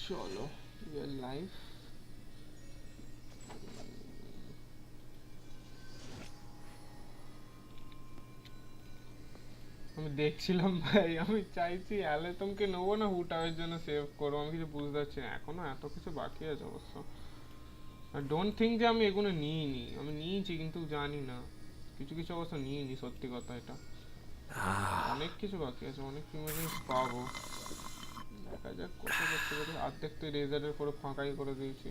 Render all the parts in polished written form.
চলো real life. আমি দেখছিলাম ভাই, আমি চাইছি অ্যালেতমকে নেবো না হুটাওয়ের জন্য সেভ করবো, আমি কিছু বুঝতে পারছি না, এখনো এত কিছু বাকি আছে অবশ্য। আর ডোন্ট থিঙ্ক যে আমি এগুলো নিইনি, আমি নিয়েছি কিন্তু জানি না, কিছু কিছু অবশ্য নিইনি, সত্যি কথা এটা। অনেক কিছু বাকি আছে, অনেক ইমার্জেন্সি পাবো, দেখা যাক কোথায় করতে পারি। অর্ধেক তো রেজারের করে ফাঁকাই করে দিয়েছি।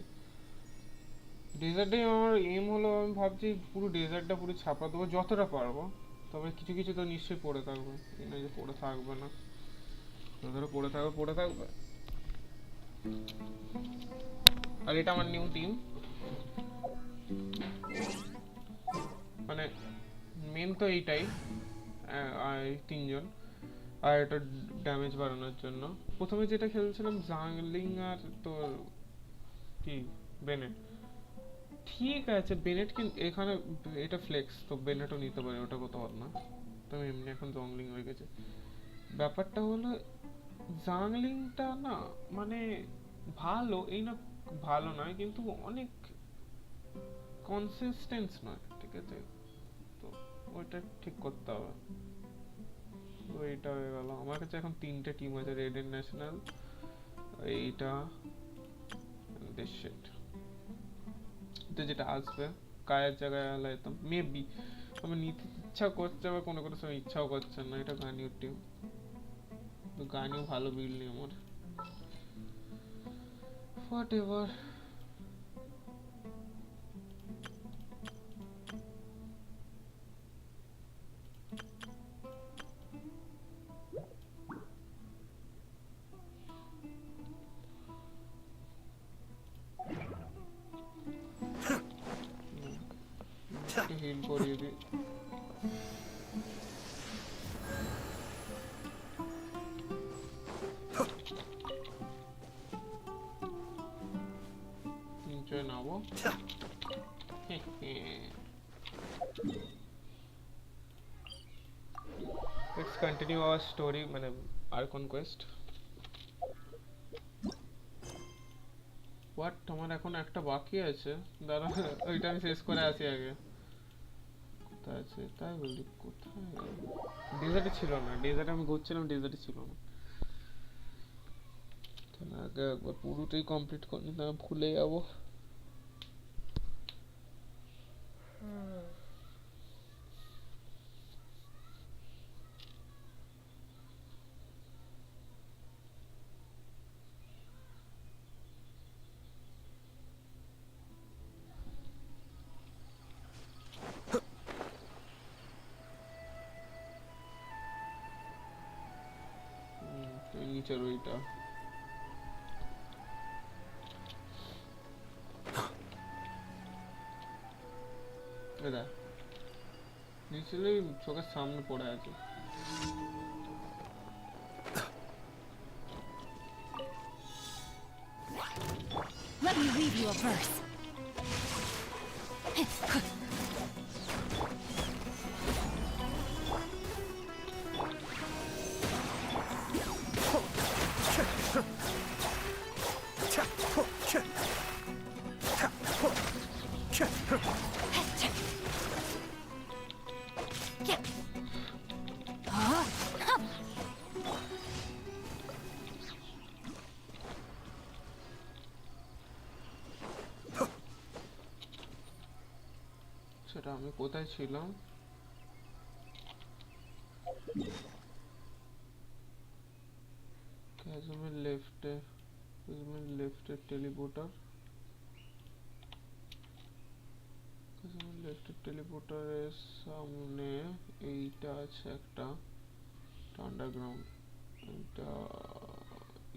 ডেজার্টটাই আমার এম হলো, আমি ভাবছি পুরো ডেজার্টটা পুরো ছাপা দেবো যতটা পারবো, তবে কিছু কিছু তো নিশ্চয়ই পড়ে থাকবে, এই নয় যে পড়ে থাকবে না, যতটা পড়ে থাকবে পড়ে থাকবে। আর এটা আমার নিউ টিম, মানে মেন তো এইটাই, তিনজন। আর এটা ড্যামেজ বাড়ানোর জন্য। প্রথমে যেটা খেলছিলাম জাংলিং আর তোর কি বেনেট, ঠিক আছে বেনেট, কিন্তু এখানে এটা ফ্লেক্স তো বেনেটও নিতে পারে, ওটা কোথাও না। তো এমনি এখন জংলিং হয়ে গেছে। ব্যাপারটা হলো জাংলিংটা না, মানে ভালো এই না, ভালো নয় কিন্তু অনেক কনসিস্টেন্স নয়, ঠিক আছে, তো ওইটা ঠিক করতে হবে। তো এইটা হয়ে গেল আমার কাছে। এখন তিনটে টিম আছে, রেড এন্ড ন্যাশনাল, এইটা দেশেট। তো যেটা আসবে কায়ের জায়গায় আলাইতাম মেবি, আমি নিতে ইচ্ছা করছে, আবার কোনো কোনো সময় ইচ্ছাও করছে না। এটা গানিউর টিম, তো গানিও ভালো বিল্ড নেই আমার, হোয়াট এভার। হিল করিয়ে দিই। নিচে নামো। Let's continue our story, মানে Arcon quest. What? তোমার এখন একটা বাকি আছে, দাঁড়া ওইটা আমি শেষ করে আসি আগে। কোথায় আছে তাই বলি, কোথায়? ডেজার্টে ছিল না, ডেজার্টে আমি ঘুরছিলাম, ডেজার্টে ছিল না। তাহলে আগে একবার পুরোটাই কমপ্লিট করে নিতে, আমি ভুলে যাবো। নিচের ওইটা এটা নিচেই চোখের সামনে পড়ে আছে। Let me read you a verse. সেটা আমি কোথায় ছিলাম? ক্যাজমের লেফটে, ক্যাজমের লেফটে টেলিপোর্টার, ক্যাজমের লেফটে টেলিপোর্টারের সামনে এইটা আছে একটা আন্ডারগ্রাউন্ড, এটা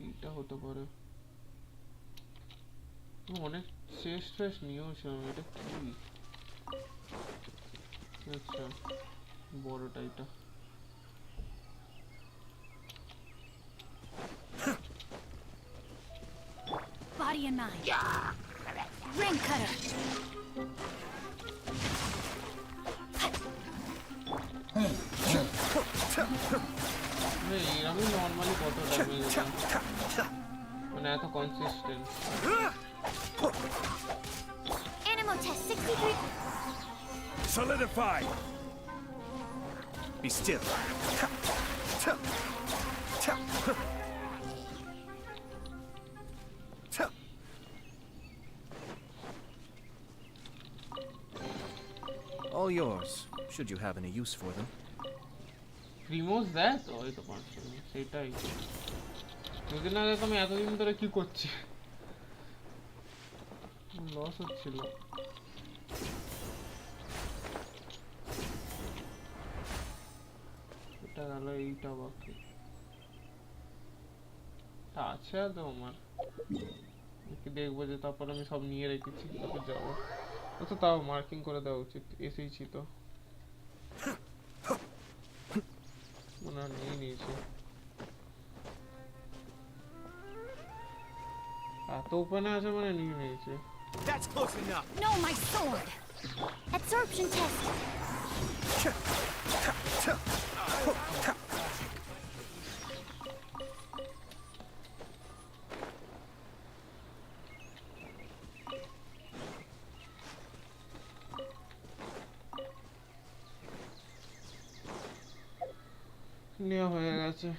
এইটা হতে পারে। অনেক চেস্ট ফেস্ট নিয়েছিলাম, এটা কি? আচ্ছা বড়টা এটা। Body and mind. Ring cutter. আমি নর্মালি কত ড্যামেজ, মানে মানে এত consistent. Animal test 63. Solidify. Be still. All yours, should you have any use for them. রিমোজ দেয় তো ওই তো 500 সেটাই। যদি না দেয় তো আমি এতদিন ধরে কি করছি, লস হচ্ছিল। এটা গেল, এইটা বাকি তা আছে তো আমার, কি দেখবো যে তারপর আমি সব নিয়ে রেখেছি তারপর যাবো। তো তাও মার্কিং করে দেওয়া উচিত, এসেইছি তো মনে হয় নিয়ে নিয়েছি। এত ওপেনে আছে মানে নিয়ে নিয়েছি। That's close enough. No, my sword. Absorption test. নেওয়া হয়ে গেছে।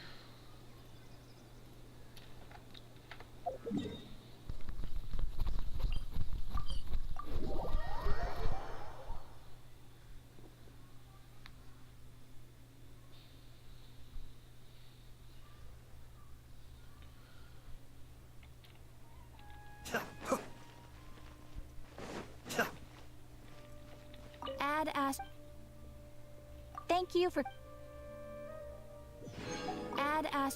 Add as. Thank you for. Add as.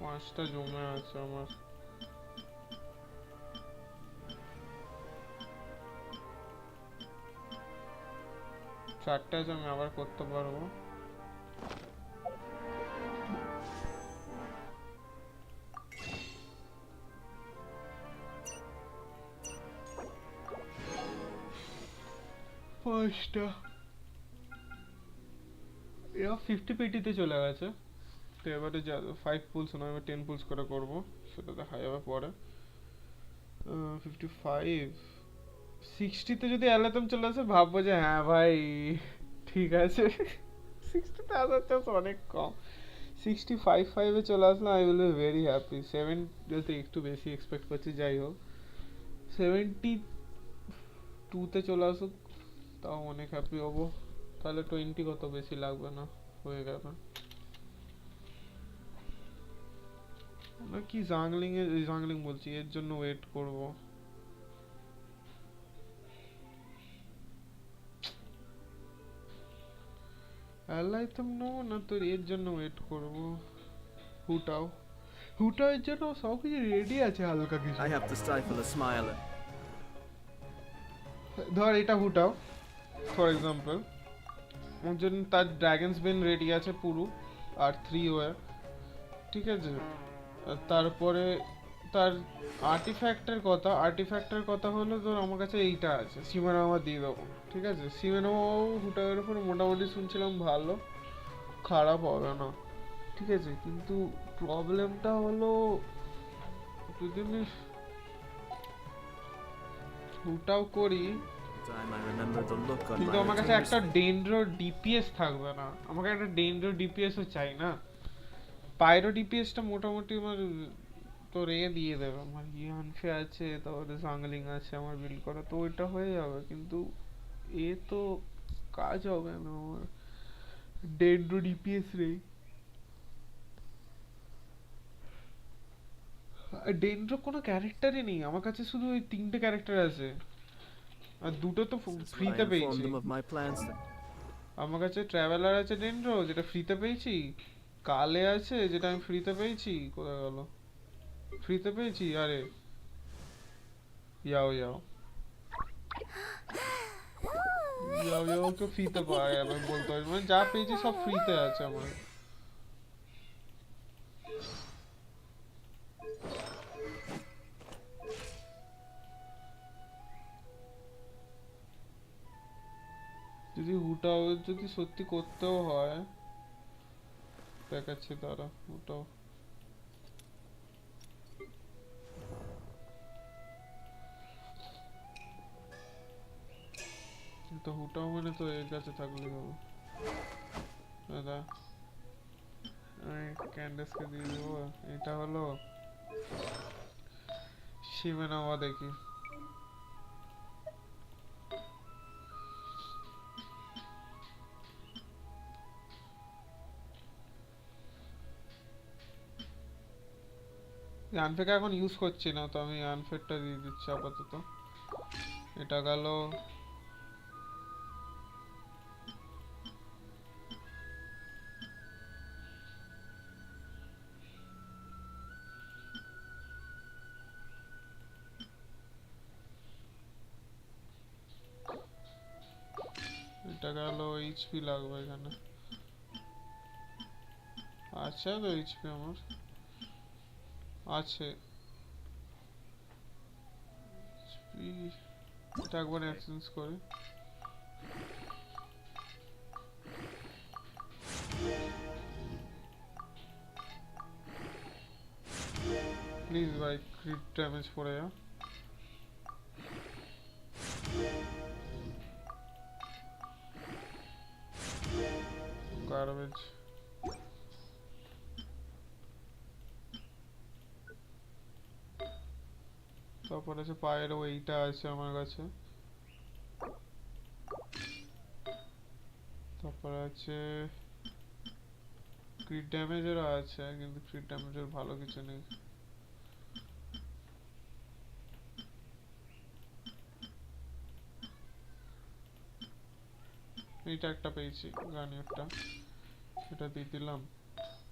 পাঁচটা জমে আছে আমার। চারটে আছে, আমি আবার করতে পারবো। পাঁচটা এরা 50 পেটিতে চলে গেছে। তো এবারে যা 5 পুলস না, এবার 10 পুলস করে করবো, সেটা দেখা যাবে পরে। 55 60তে যদি অ্যালার্ম চলে আসে ভাববো যে হ্যাঁ ভাই ঠিক আছে। 60তে আসার চান্স অনেক কম। 65 চলে আসলে I will be very happy. 7 একটু বেশি এক্সপেক্ট করছি, যাই হোক 72তে চলে আসুক তাও অনেক হ্যাপি হবো। তাহলে 20 কত বেশি লাগবে না, হয়ে গেল। কি জাংলিং বলছি, এর জন্য ওয়েট করব। অ্যালাইথম নেবো না তোর, এর জন্য ওয়েট করব। হুটাও এর জন্য সব কিছু রেডি আছে, হালকা কিছু। I have to stifle a smile. ধর এটা হুটাও ফর এক্সাম্পল, ওর জন্য তার ড্রাগনস বেন রেডি আছে পুরো, আর 3 ওয়ার, ঠিক আছে। তারপরে তার আর্টিফ্যাক্টের কথা হলো তোর আমার কাছে এইটা আছে, সিমেনামা দিয়ে দেবো, ঠিক আছে। সিমেনামাও হুটারের উপর মোটামুটি শুনছিলাম ভালো, খারাপ হবে না, ঠিক আছে। কিন্তু প্রবলেমটা হলো যদি আমি হুটাও করি, Time I remember the look on কিন্তু my আমার কাছে retainer's একটা face. ডেনড্রো ডিপিএস থাকবে না। আমাকে একটা ডেনড্রো ডিপিএসও চাই না। পাইরো ডিপিএসটা মোটামুটি আমার তোর দিয়ে দেবে, আমার ইয়ানফে আছে, তারপরে জাংলিং আছে আমার বিল্ড করা, তো ওইটা হয়ে যাবে। কিন্তু তো কাজ হবে না আমার, ডেনড্রো ডিপিএস নেই। ডেনড্রো কোনো ক্যারেক্টারই নেই আমার কাছে, শুধু ওই 3টে ক্যারেক্টার আছে, আর 2টো তো Since I ফ্রিতে informed পেয়েছি। them of my plans, আমার কাছে ট্রাভেলার আছে ডেনড্রো, যেটা ফ্রিতে পেয়েছি। কালে আছে, যেটা আমি ফ্রিতে পেয়েছি। কোথায় গেল? ফ্রিতে পেয়েছি, আরে যাও যাও যাও যাও তো ফ্রিতে পায় আমি বলতে পারি মানে যা পেয়েছি সব ফ্রিতে আছে আমার যদি হুটাও যদি সত্যি করতেও হয় দেখাচ্ছি তারা হুটাও তো হুটাও মানে তো এর কাছে থাকলেই হবে দাদা আমি ক্যান্ডাসকে দিয়ে দেবো এটা হলো সীমানাওয়া দেখি আনফেক এখন ইউজ করছি না তো আমি আনফেকটা দিয়ে দিচ্ছি আপাতত এটা গেল এটা গেল এইচপি লাগবে এখানে আছে তো এইচপি আমার আছে এইচপি এটা একবার এক্সচেঞ্জ করে প্লিজ ভাই ক্রিট ড্যামেজ পড়ে যা গার্বেজ তারপর আছে পায়ের ওইটা আছে আমার কাছে তারপর আছে ক্রিট ড্যামেজেরও আছে কিন্তু ক্রিট ড্যামেজের ভালো কিছু নেই এইটা একটা পেয়েছি গানিয়ারটা এটা দিয়ে দিলাম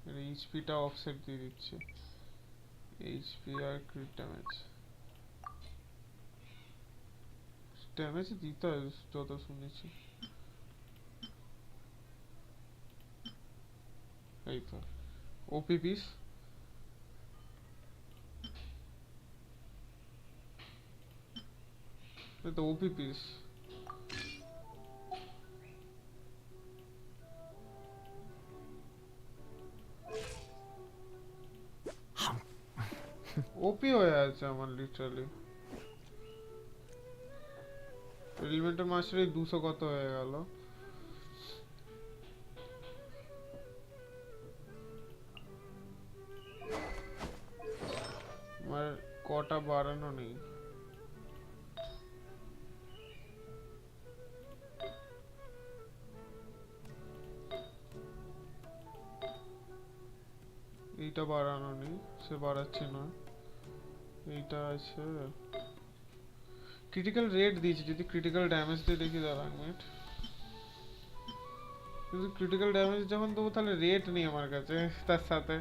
এর এইচপিটা অফসেট দিয়ে দিচ্ছে এইচপি আর ক্রিট ড্যামেজ ড্যামেজ দিতে হয় যত শুনেছি এই তো ওপি পিস এই তো ওপি পিস ওপি হয়ে আছে আমার লিটারালি এলিমেন্টাল মাস্টারে 200 কত হয়ে গেল আমার কটা বাড়ানো নেই এইটা বাড়ানো নেই সে বাড়াচ্ছে না এইটা আছে ক্রিটিক্যাল রেট দিয়েছি যদি ক্রিটিক্যাল ড্যামেজ দিয়ে দেখি দাঁড়া এক মিনিট কিন্তু ক্রিটিক্যাল ড্যামেজ যখন দেবো তাহলে রেট নেই আমার কাছে তার সাথে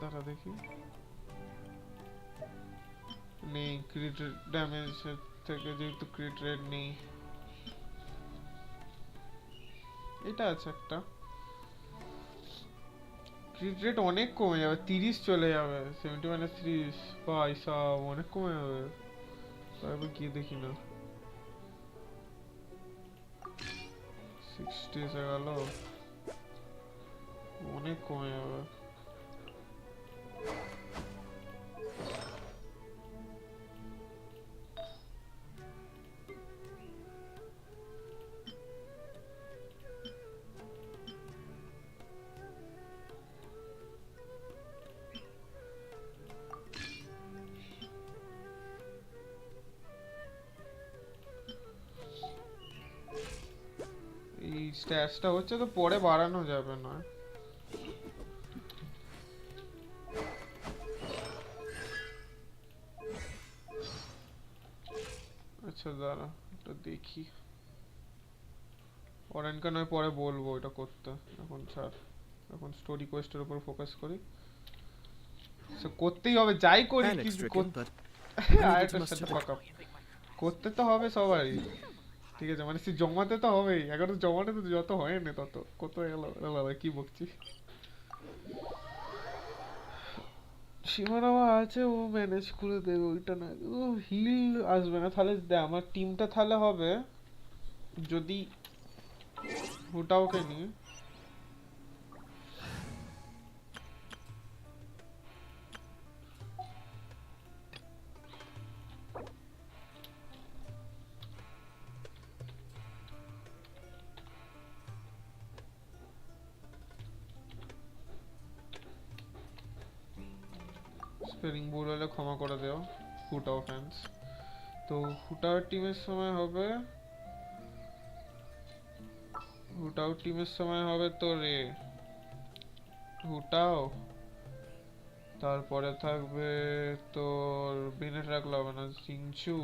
দাঁড়া দেখি নেই ক্রিট ড্যামেজ থেকে যেহেতু ক্রিট রেট নেই এটা আছে একটা ক্রিট রেট অনেক কমে যাবে 30 চলে যাবে 70 মাইনাস 30 পয়সা অনেক কমে যাবে তারপর গিয়ে দেখি না 60 এসে গেল অনেক কমে যাবে এই স্ট্যাচটা হচ্ছে তো পরে বাড়ানো যাবে না আচ্ছা দাঁড়া এটা দেখি অরেনকা নয় পরে বলবো এটা করতে এখন ছাড় এখন স্টোরি কোয়েস্টের উপর ফোকাস করি সো করতেই হবে, যাই করি Panic কিছু stricken, but R unable to একটা muster সেটা the পাকা করতে তো হবে সবারই, ঠিক আছে, মানে সে জমাতে তো হবেই, এখন জমাতে তো যত হয় না তত কত এলো বাবা কি বকছি। সীমানাও আছে, ও ম্যানেজ করে দেবে ওইটা না, ও হিল আসবে না তাহলে আমার টিমটা তাহলে হবে যদি ওটাওকে নিয়ে স্পেলিং ভুল হলে ক্ষমা করে দেও হুটাও ফ্যান্স। তো হুটার টিমের সময় হবে, হুটাও টিমের সময় হবে তো রে হুটাও, তারপরে থাকবে তোর বিনেট রাখলে হবে না, সিংচু,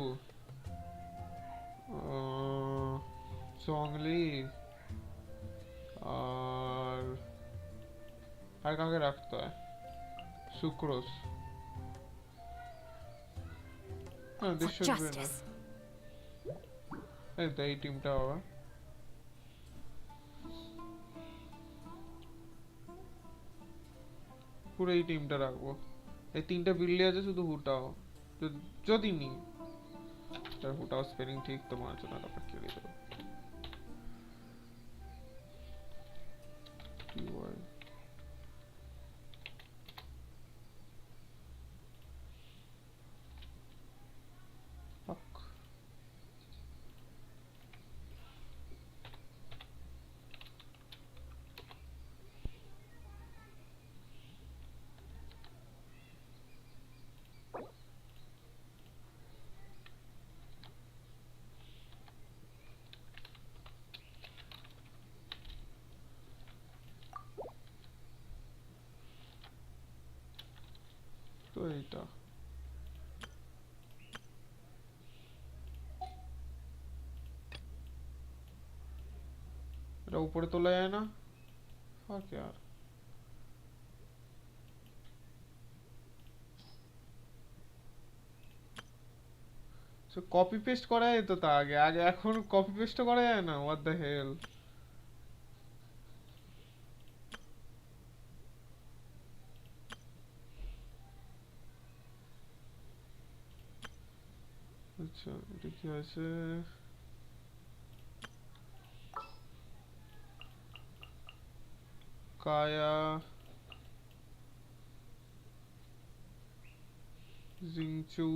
চংলি, আর আর কাকে রাখতে হয়, সুক্রোস, হ্যাঁ For this should be justice. এই তো এই টিমটা হবে। পুরো এই টিমটা রাখবো, এই তিনটা বিল্ডে আছে শুধু হুটাও যদি নি তার হুটাও স্পেলিং ঠিক তোমার জন্য তারপর খেলে দেবো কি হয়। Fuck. তো এইটা এটা উপরে তোলা যায় না, ফাক यार, সো কপি পেস্ট করা যেত তা আগে আগে, এখন কপি পেস্ট করা যায় না, হোয়াট দ্য হেল। আচ্ছা এটা কি আছে, কায়া জিংচু,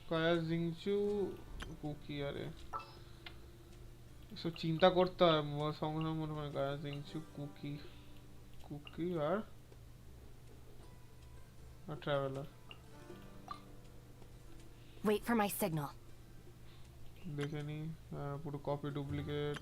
কায়া জিংচু কুকি, আরে সব চিন্তা করতে হয় সঙ্গে সঙ্গে মনে হয় কায়া জিংচু কুকি, কুকি আর traveller. Wait for my signal. দেখে নি পুরো কপি ডুপ্লিকেট,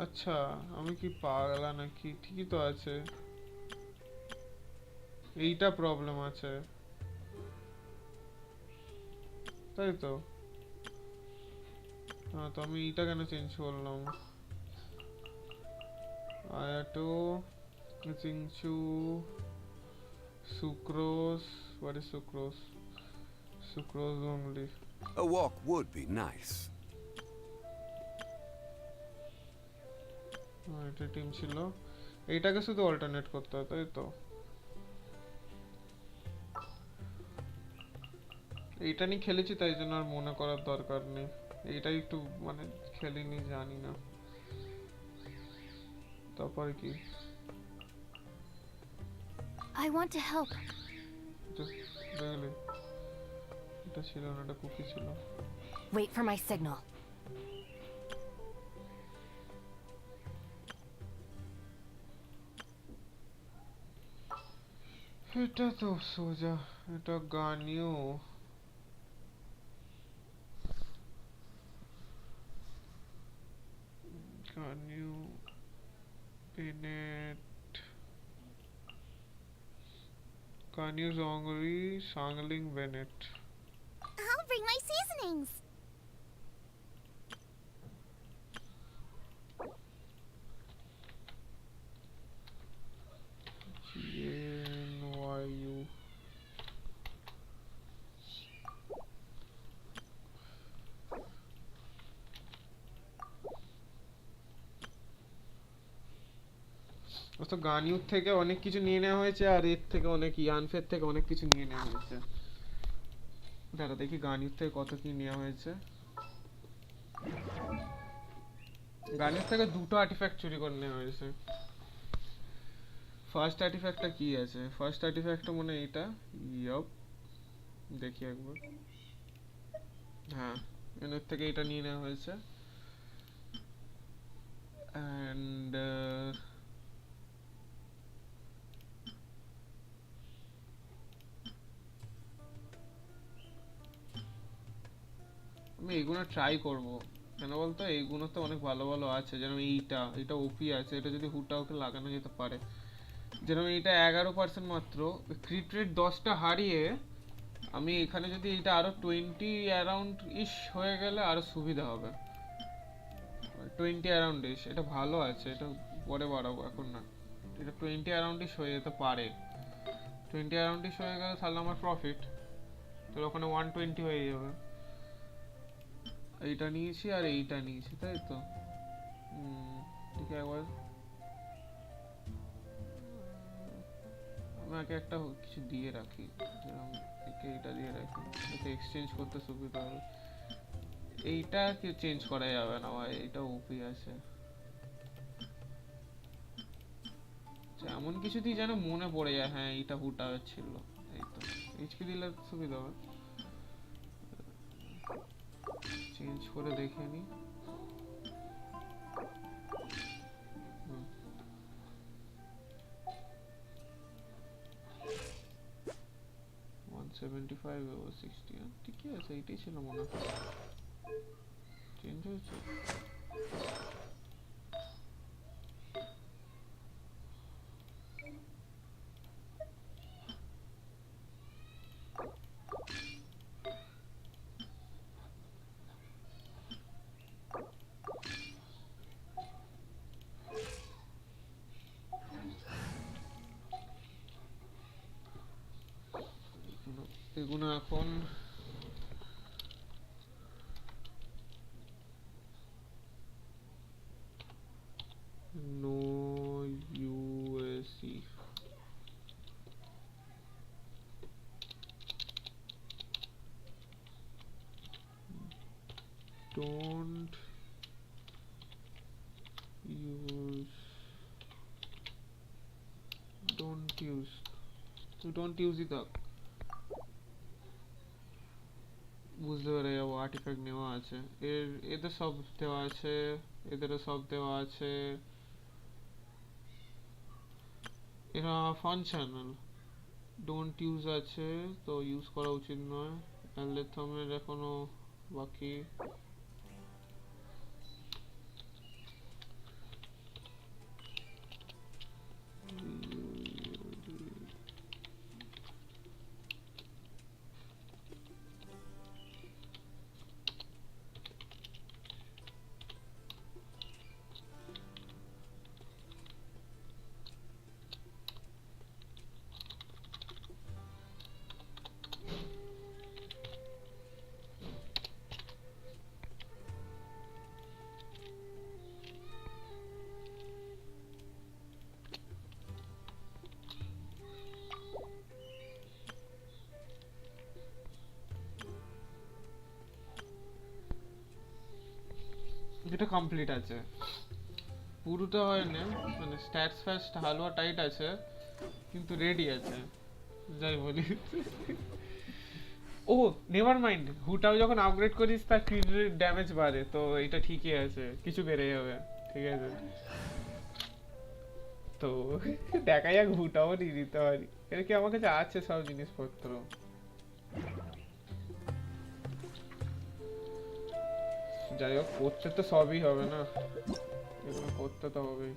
আচ্ছা আমি কি পাগলা নাকি, ঠিকই তো আছে, এইটা প্রবলেম আছে তাই তো, হ্যাঁ তো আমি এইটা কেন চেঞ্জ করলাম, আয়াটো জিংচু sucrose, what is sucrose, sucrose only, A walk would be nice. এটা টিম ছিল, এইটাকে শুধু অল্টারনেট করতে হয় তাই তো, এইটা নিয়ে খেলেছি তাই জন্য আর মনে করার দরকার নেই, এইটাই একটু মানে খেলিনি জানি না। তারপরে কি I want to help. দেখলি এটা ছিল না, এটা কুকি ছিল। Wait for my signal. এটা তো সোজা, এটা গানিও গানিও পেনেট Kanye Zongri, Sangling Bennett. I'll bring my seasonings. GNYU. তো গানিউর থেকে অনেক কিছু নিয়ে নেওয়া হয়েছে আর এর থেকে অনেক ইয়ানফের থেকে অনেক কিছু নিয়ে নেওয়া হয়েছে। দাঁড়া দেখি গানিউর থেকে কত কি নেওয়া হয়েছে। গানিউর থেকে দুটো আর্টিফ্যাক্ট চুরি করে নেওয়া হয়েছে। ফার্স্ট আর্টিফ্যাক্টটা কি আছে? ফার্স্ট আর্টিফ্যাক্টটা মনে হয় এটা। ইয়প, দেখি একবার। হ্যাঁ, এর থেকে এটা নিয়ে নেওয়া হয়েছে। অ্যান্ড আমি এইগুলো ট্রাই করব। কেন বলতো এইগুলো তো অনেক ভালো ভালো আছে, যেমন এটা ওপি আছে, এটা যদি হুটাওকে লাগানো যেতে পারে। যেমন এটা 11% মাত্র, ক্রিট রেট 10টা হারিয়ে আমি এখানে যদি এটা আরো 20 অ্যারাউন্ড ইশ হয়ে গেলে আরো সুবিধা হবে। 20 অ্যারাউন্ড ইশ, এটা ভালো আছে, এটা পরে বাড়াবো এখন না। এটা 20 অ্যারাউন্ড ইশ হয়ে যেতে পারে। 20 অ্যারাউন্ড ইশ হয়ে গেলে তাহলে আমার প্রফিট, তো ওখানে 120 হয়ে যাবে। এইটা নিয়েছি আর এইটা নিয়েছি, তাই তো? ঠিক আছে, একবার আমাকে একটা কিছু দিয়ে রাখি, যেরকম একে এটা দিয়ে রাখি, একে এক্সচেঞ্জ করতে সুবিধা হবে। এইটা কি চেঞ্জ করা যাবে না ভাই, এটা ওপি আছে। এমন কিছু দিয়ে যেন মনে পড়ে যায়, হ্যাঁ এইটা হুটা ছিল। এই তো এইচপি দিলে সুবিধা হবে। চেঞ্জ করে দেখে নি। 175 over 60, ঠিকই আছে, এইটাই ছিল মনে হয়। চেঞ্জ হয়েছে। এগুলো এখন no ইউএসি, don't use, don't use it up। বুঝতে পেরে যাবো আর্টিফ্যাক্ট নেওয়া আছে, এদের সব দেওয়া আছে, এদেরও সব দেওয়া আছে। এরা ফাংশনাল, ডোন্ট ইউজ আছে, তো ইউজ করা উচিত নয়। অ্যালথমের এখনো বাকি। এটা কমপ্লিট আছে, পুরোটা হয় না, মানে স্ট্যাটস ফাস্ট হালুয়া টাইট আছে কিন্তু রেডি আছে, যাই বলি। ও নেভার মাইন্ড, হুটাও যখন আপগ্রেড করিস তার ক্রিট ড্যামেজ বাড়ে, তো এটা ঠিকই আছে, কিছু বেড়ে যাবে, ঠিক আছে। তো দেখা যাক, হুটাও নিয়ে দিতে পারি, এর কি আমার কাছে আছে সব জিনিসপত্র। যাই হোক, করতে তো সবই হবে না, এগুলো করতে তো হবেই।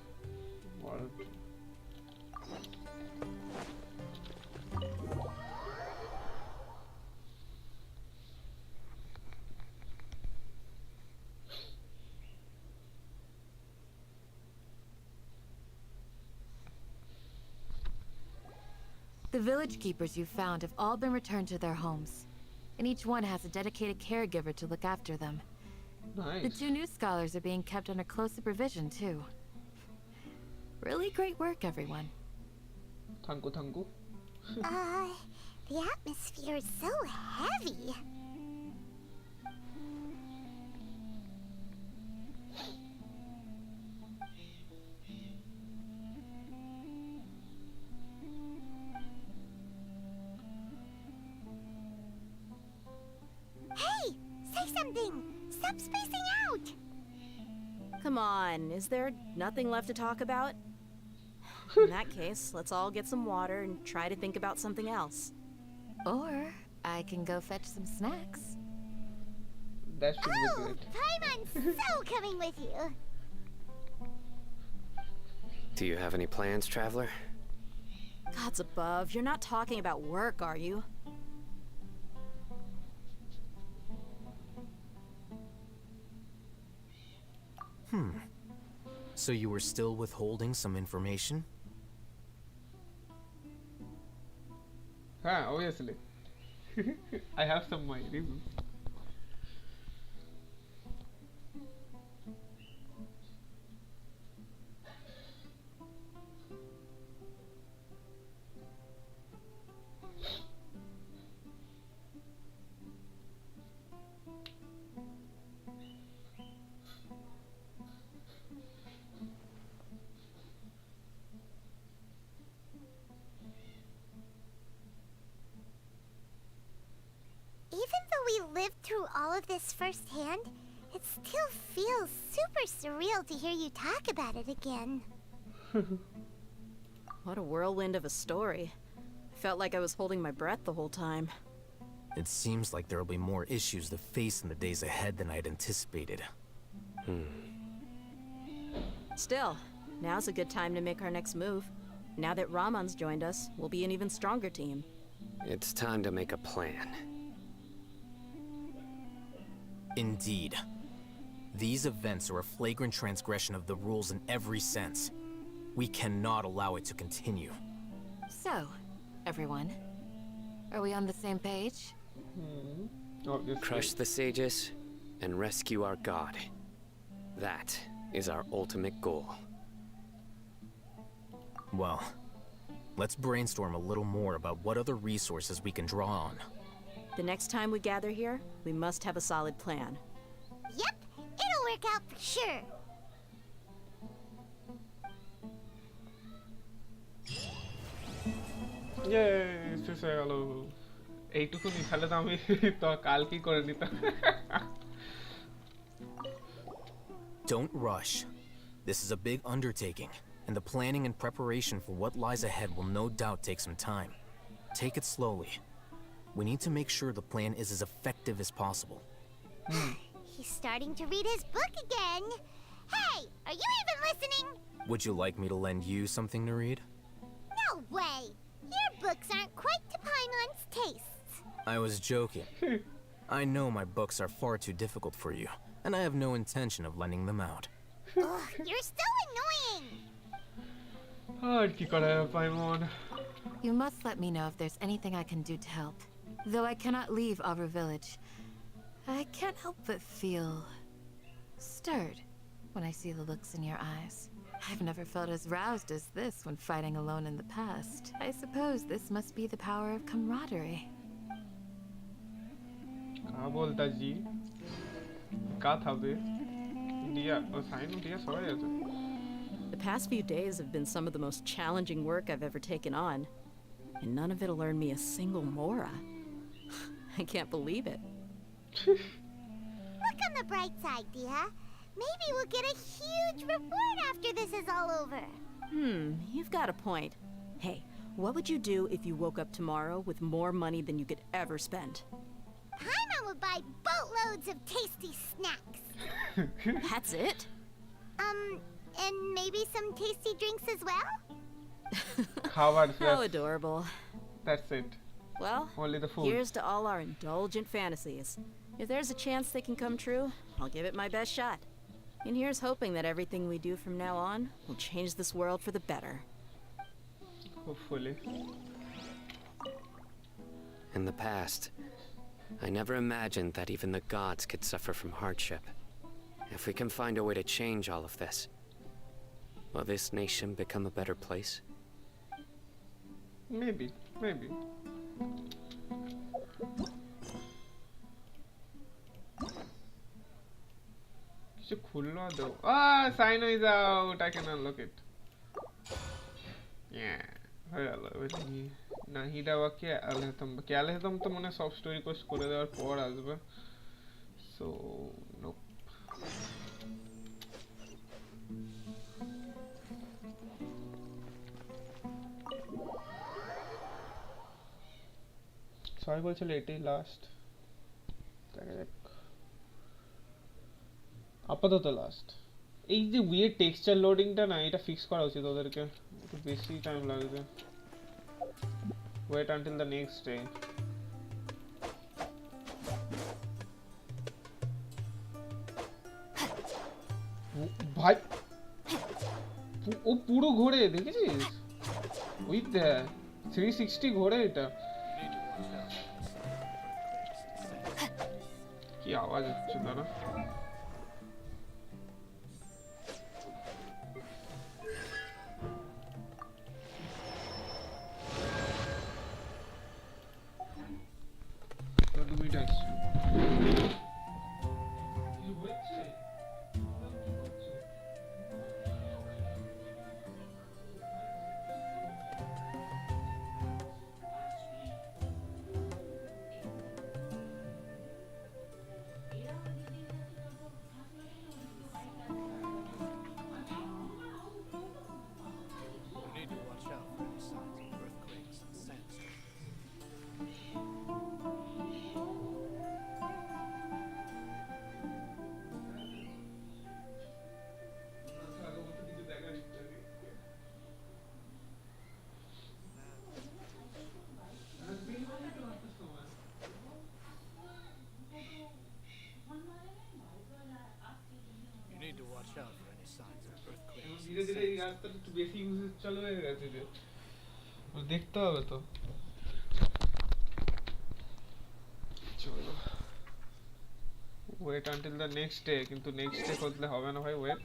The village keepers you found have all been returned to their homes, and each one has a dedicated caregiver to look after them. The Nice. 2 new scholars are being kept under close supervision, too. Really great work, everyone. Thanku. The atmosphere is so heavy. Hey, say something. Stop spacing out. Come on, is there nothing left to talk about? In that case, let's all get some water and try to think about something else. Or I can go fetch some snacks. That should be Oh, great. Paimon's so coming with you. Do you have any plans, traveler? Gods above, you're not talking about work, are you? So you were still withholding some information? Obviously. I have some my reasons. Even though we lived through all of this firsthand, it still feels super surreal to hear you talk about it again. What a whirlwind of a story. I felt like I was holding my breath the whole time. It seems like there'll be more issues to face in the days ahead than I'd anticipated. Still, now's a good time to make our next move. Now that Ramon's joined us, we'll be an even stronger team. It's time to make a plan. Indeed. These events are a flagrant transgression of the rules in every sense. We cannot allow it to continue. So, everyone, are we on the same page? Obviously. Crush the sages and rescue our god. That is our ultimate goal. Well, let's brainstorm a little more about what other resources we can draw on. The next time we gather here, we must have a solid plan. Yep, it'll work out for sure. শেষ হয়ে গেল এইটুকুনি তাহলে তো আমি তো কাল কি করে নিতাম Don't rush. This is a big undertaking, and the planning and preparation for what lies ahead will no doubt take some time. Take it slowly. We need to make sure the plan is as effective as possible. He's starting to read his book again. Hey, are you even listening? Would you like me to lend you something to read? No way. Your books aren't quite to Paimon's tastes. I was joking. I know my books are far too difficult for you, and I have no intention of lending them out. Ugh, you're so annoying. আর কি করা যাবে পাইমন You must let me know if there's anything I can do to help. Though I cannot leave our village, I can't help but feel stirred when I see the looks in your eyes. I've never felt as roused as this when fighting alone in the past. I suppose this must be the power of camaraderie. কা বলতা জি কা থাকবে দিয়া ও sign দিয়া সবাই আছে The past few days have been some of the most challenging work I've ever taken on, and none of it'll earn me a single mora. I can't believe it. Look on the bright side, Dia. Maybe we'll get a huge reward after this is all over. You've got a point. Hey, what would you do if you woke up tomorrow with more money than you could ever spend? Paimon would buy boatloads of tasty snacks. That's it? And maybe some tasty drinks as well? খাবার How adorable. that's it Well, only the food here's to all our indulgent fantasies. If there's a chance they can come true, I'll give it my best shot. And here's hoping that everything we do from now on will change this world for the better. hopefully In the past, I never imagined that even the gods could suffer from hardship. If we can find a way to change all of this, will this nation become a better place? Maybe, maybe. কিছু খুললো আদৌ? Sign is out. I can unlock it. Yeah, হয়ে গেল। এবার নাহিদা ওয়াকে আলহেতম তো মনে হয় সব স্টোরি কোর্স করে দেওয়ার পর আসবে। So, nope. সবাই বলছিল এটাই লাস্ট, দেখা যাক। আপাতত লাস্ট। এই যে উইয়ার্ড টেক্সচার লোডিংটা না, এটা ফিক্স করা উচিত ওদেরকে, একটু বেশি টাইম লাগবে। Wait until the next day. ভাই ও পুরো ঘোরে, দেখেছিস? উইথ দ্য 360 ঘোরে এটা। কি আওয়াজ হচ্ছে দাঁড়া। ধীরে ধীরে এই রাস্তাটা একটু বেশি ইউজেজ চালু হয়ে গেছে যে, দেখতে হবে তো। চলো wait until the next day, কিন্তু নেক্সট ডে করলে হবে না ভাই। Wait,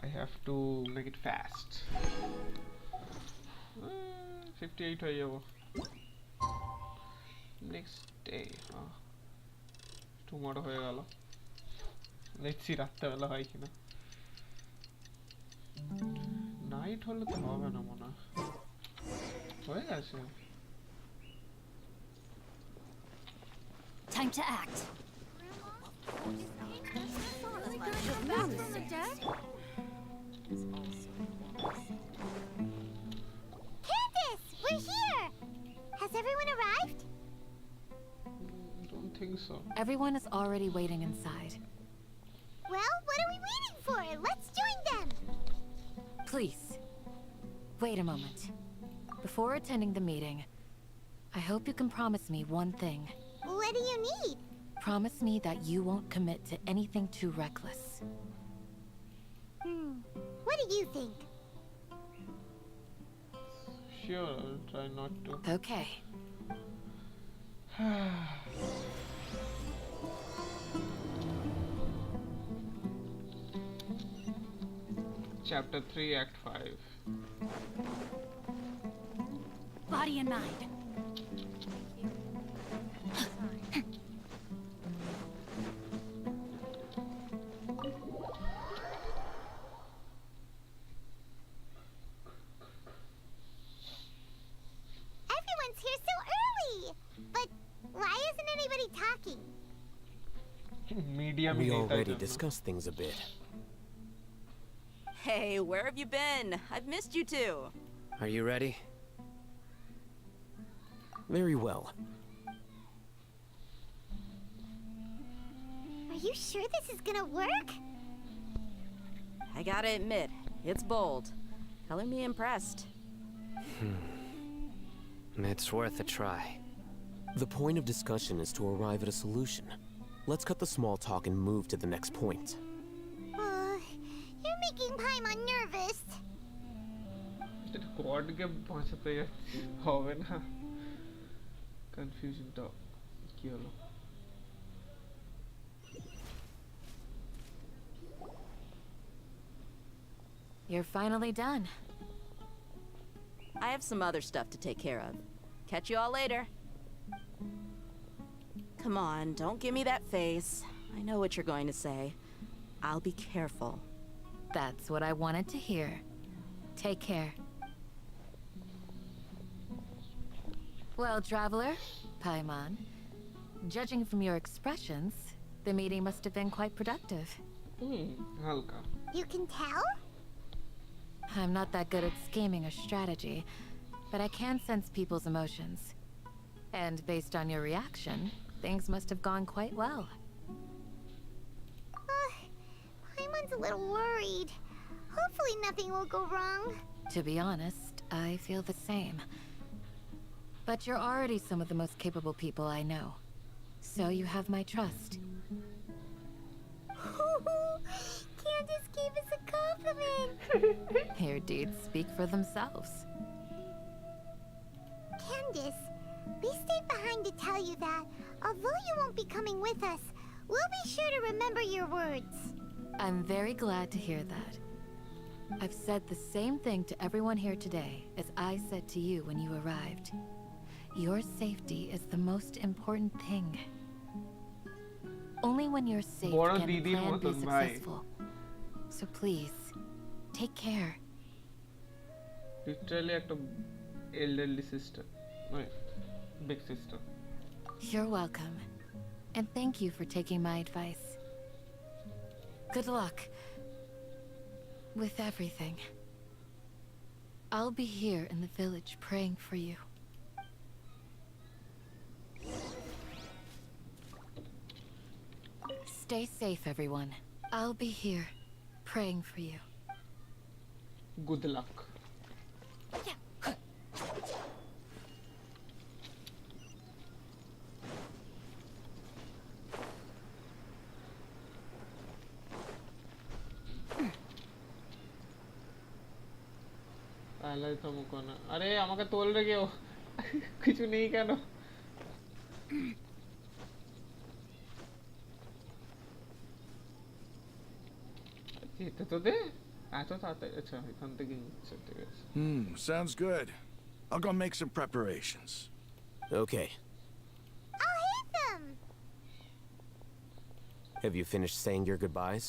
I have to make it fast. 58 হয়ে যাবো নেক্সট ডে। টুমরো হয়ে গেল, দেখছি রাত্রেবেলা হয় কিনা। নাইট হলে তো হবে না মনে হয়ে গেছে। Time to act. Candace, we're here! Has everyone arrived? Don't think so. Everyone is already waiting inside. Well, what are we waiting for? Let's join them! Please, wait a moment. Before attending the meeting, I hope you can promise me one thing. What do you need? Promise me that you won't commit to anything too reckless. What do you think? Sure, I'll try not to. Okay. Chapter 3, Act 5. Body and mind. Everyone's here so early! But why isn't anybody talking? Medium. We already discussed things a bit. Hey, where have you been? I've missed you two. Are you ready? Very well. Are you sure this is gonna work? I gotta admit, it's bold. Color me impressed. It's worth a try. The point of discussion is to arrive at a solution. Let's cut the small talk and move to the next point. You're making Paimon nervous. God কে বাঁচাতে যাচ্ছি, হবে না। কনফিউশনটা কি হলো? You're finally done. I have some other stuff to take care of. Catch you all later. Come on, don't give me that face. I know what you're going to say. I'll be careful. That's what I wanted to hear. Take care. Well, traveler, Paimon, judging from your expressions, the meeting must have been quite productive. হালকা। You can tell? I'm not that good at scheming or strategy, but I can sense people's emotions. And based on your reaction, things must have gone quite well. Paimon's a little worried. Hopefully nothing will go wrong. To be honest, I feel the same. But you're already some of the most capable people I know. So you have my trust. Candace gave us a compliment. Your deeds speak for themselves. Candace, we stayed behind to tell you that, although you won't be coming with us, we'll be sure to remember your words. I'm very glad to hear that. I've said the same thing to everyone here today as I said to you when you arrived. Your safety is the most important thing. Only when you're safe বড় can the দিদির plan be মতন ভাই। successful. So please, take care. Literally একটা elderly sister, মানে big sister. You're welcome. And thank you for taking my advice. Good luck. With everything. I'll be here in the village praying for you. Stay safe, everyone. I'll be here praying for you. Good luck. আলাই তো মুকনা আরে আমাকে তোল রে কেউ কিছু নেই কেন এটা তো দে এত তাড়াতাড়ি আচ্ছা এখান থেকে নিচ্ছে ঠিক আছে Sounds good. I'll go make some preparations. Okay. I'll hate them. Have you finished saying your goodbyes?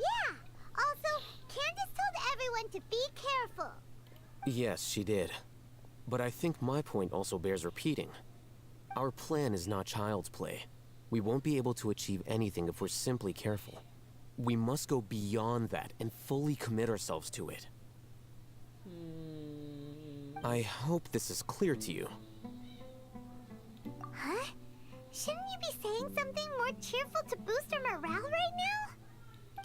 Yeah. Also, Candace told everyone to be careful. Yes, she did. But I think my point also bears repeating. Our plan is not child's play. We won't be able to achieve anything if we're simply careful. We must go beyond that and fully commit ourselves to it. I hope this is clear to you. Huh? Shouldn't you be saying something more cheerful to boost our morale right now?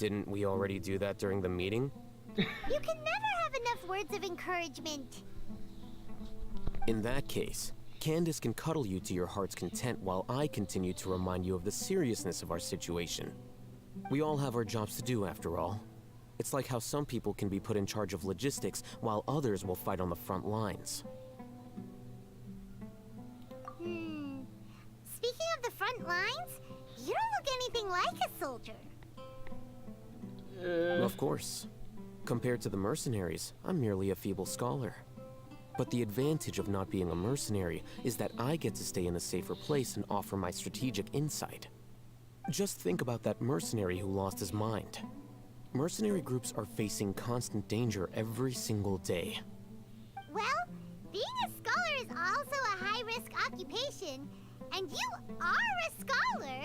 Didn't we already do that during the meeting? You can never have enough words of encouragement. In that case, Candace can cuddle you to your heart's content while I continue to remind you of the seriousness of our situation. We all have our jobs to do, after all. It's like how some people can be put in charge of logistics while others will fight on the front lines. Speaking of the front lines, you don't look anything like a soldier. Of course. Compared to the mercenaries, I'm merely a feeble scholar. But the advantage of not being a mercenary is that I get to stay in a safer place and offer my strategic insight. Just think about that mercenary who lost his mind. Mercenary groups are facing constant danger every single day. Well, being a scholar is also a high-risk occupation, and you are a scholar.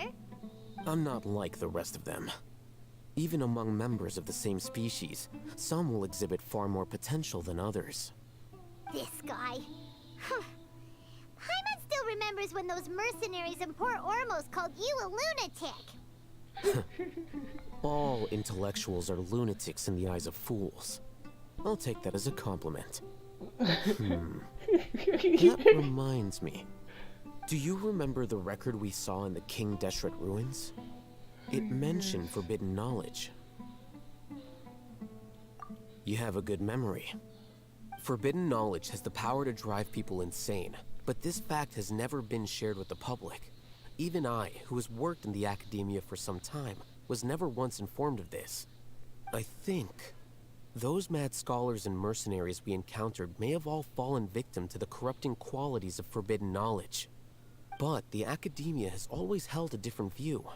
I'm not like the rest of them. Even among members of the same species, some will exhibit far more potential than others. This guy. Paimon still remembers when those mercenaries in Port Ormos called you a lunatic. All intellectuals are lunatics in the eyes of fools. I'll take that as a compliment. That reminds me. Do you remember the record we saw in the King Deshret ruins? It mentioned forbidden knowledge. You have a good memory. Forbidden knowledge has the power to drive people insane, But this fact has never been shared with the public. Even I, who has worked in the academia for some time, was never once informed of this. I think those mad scholars and mercenaries we encountered may have all fallen victim to the corrupting qualities of forbidden knowledge. But the academia has always held a different view.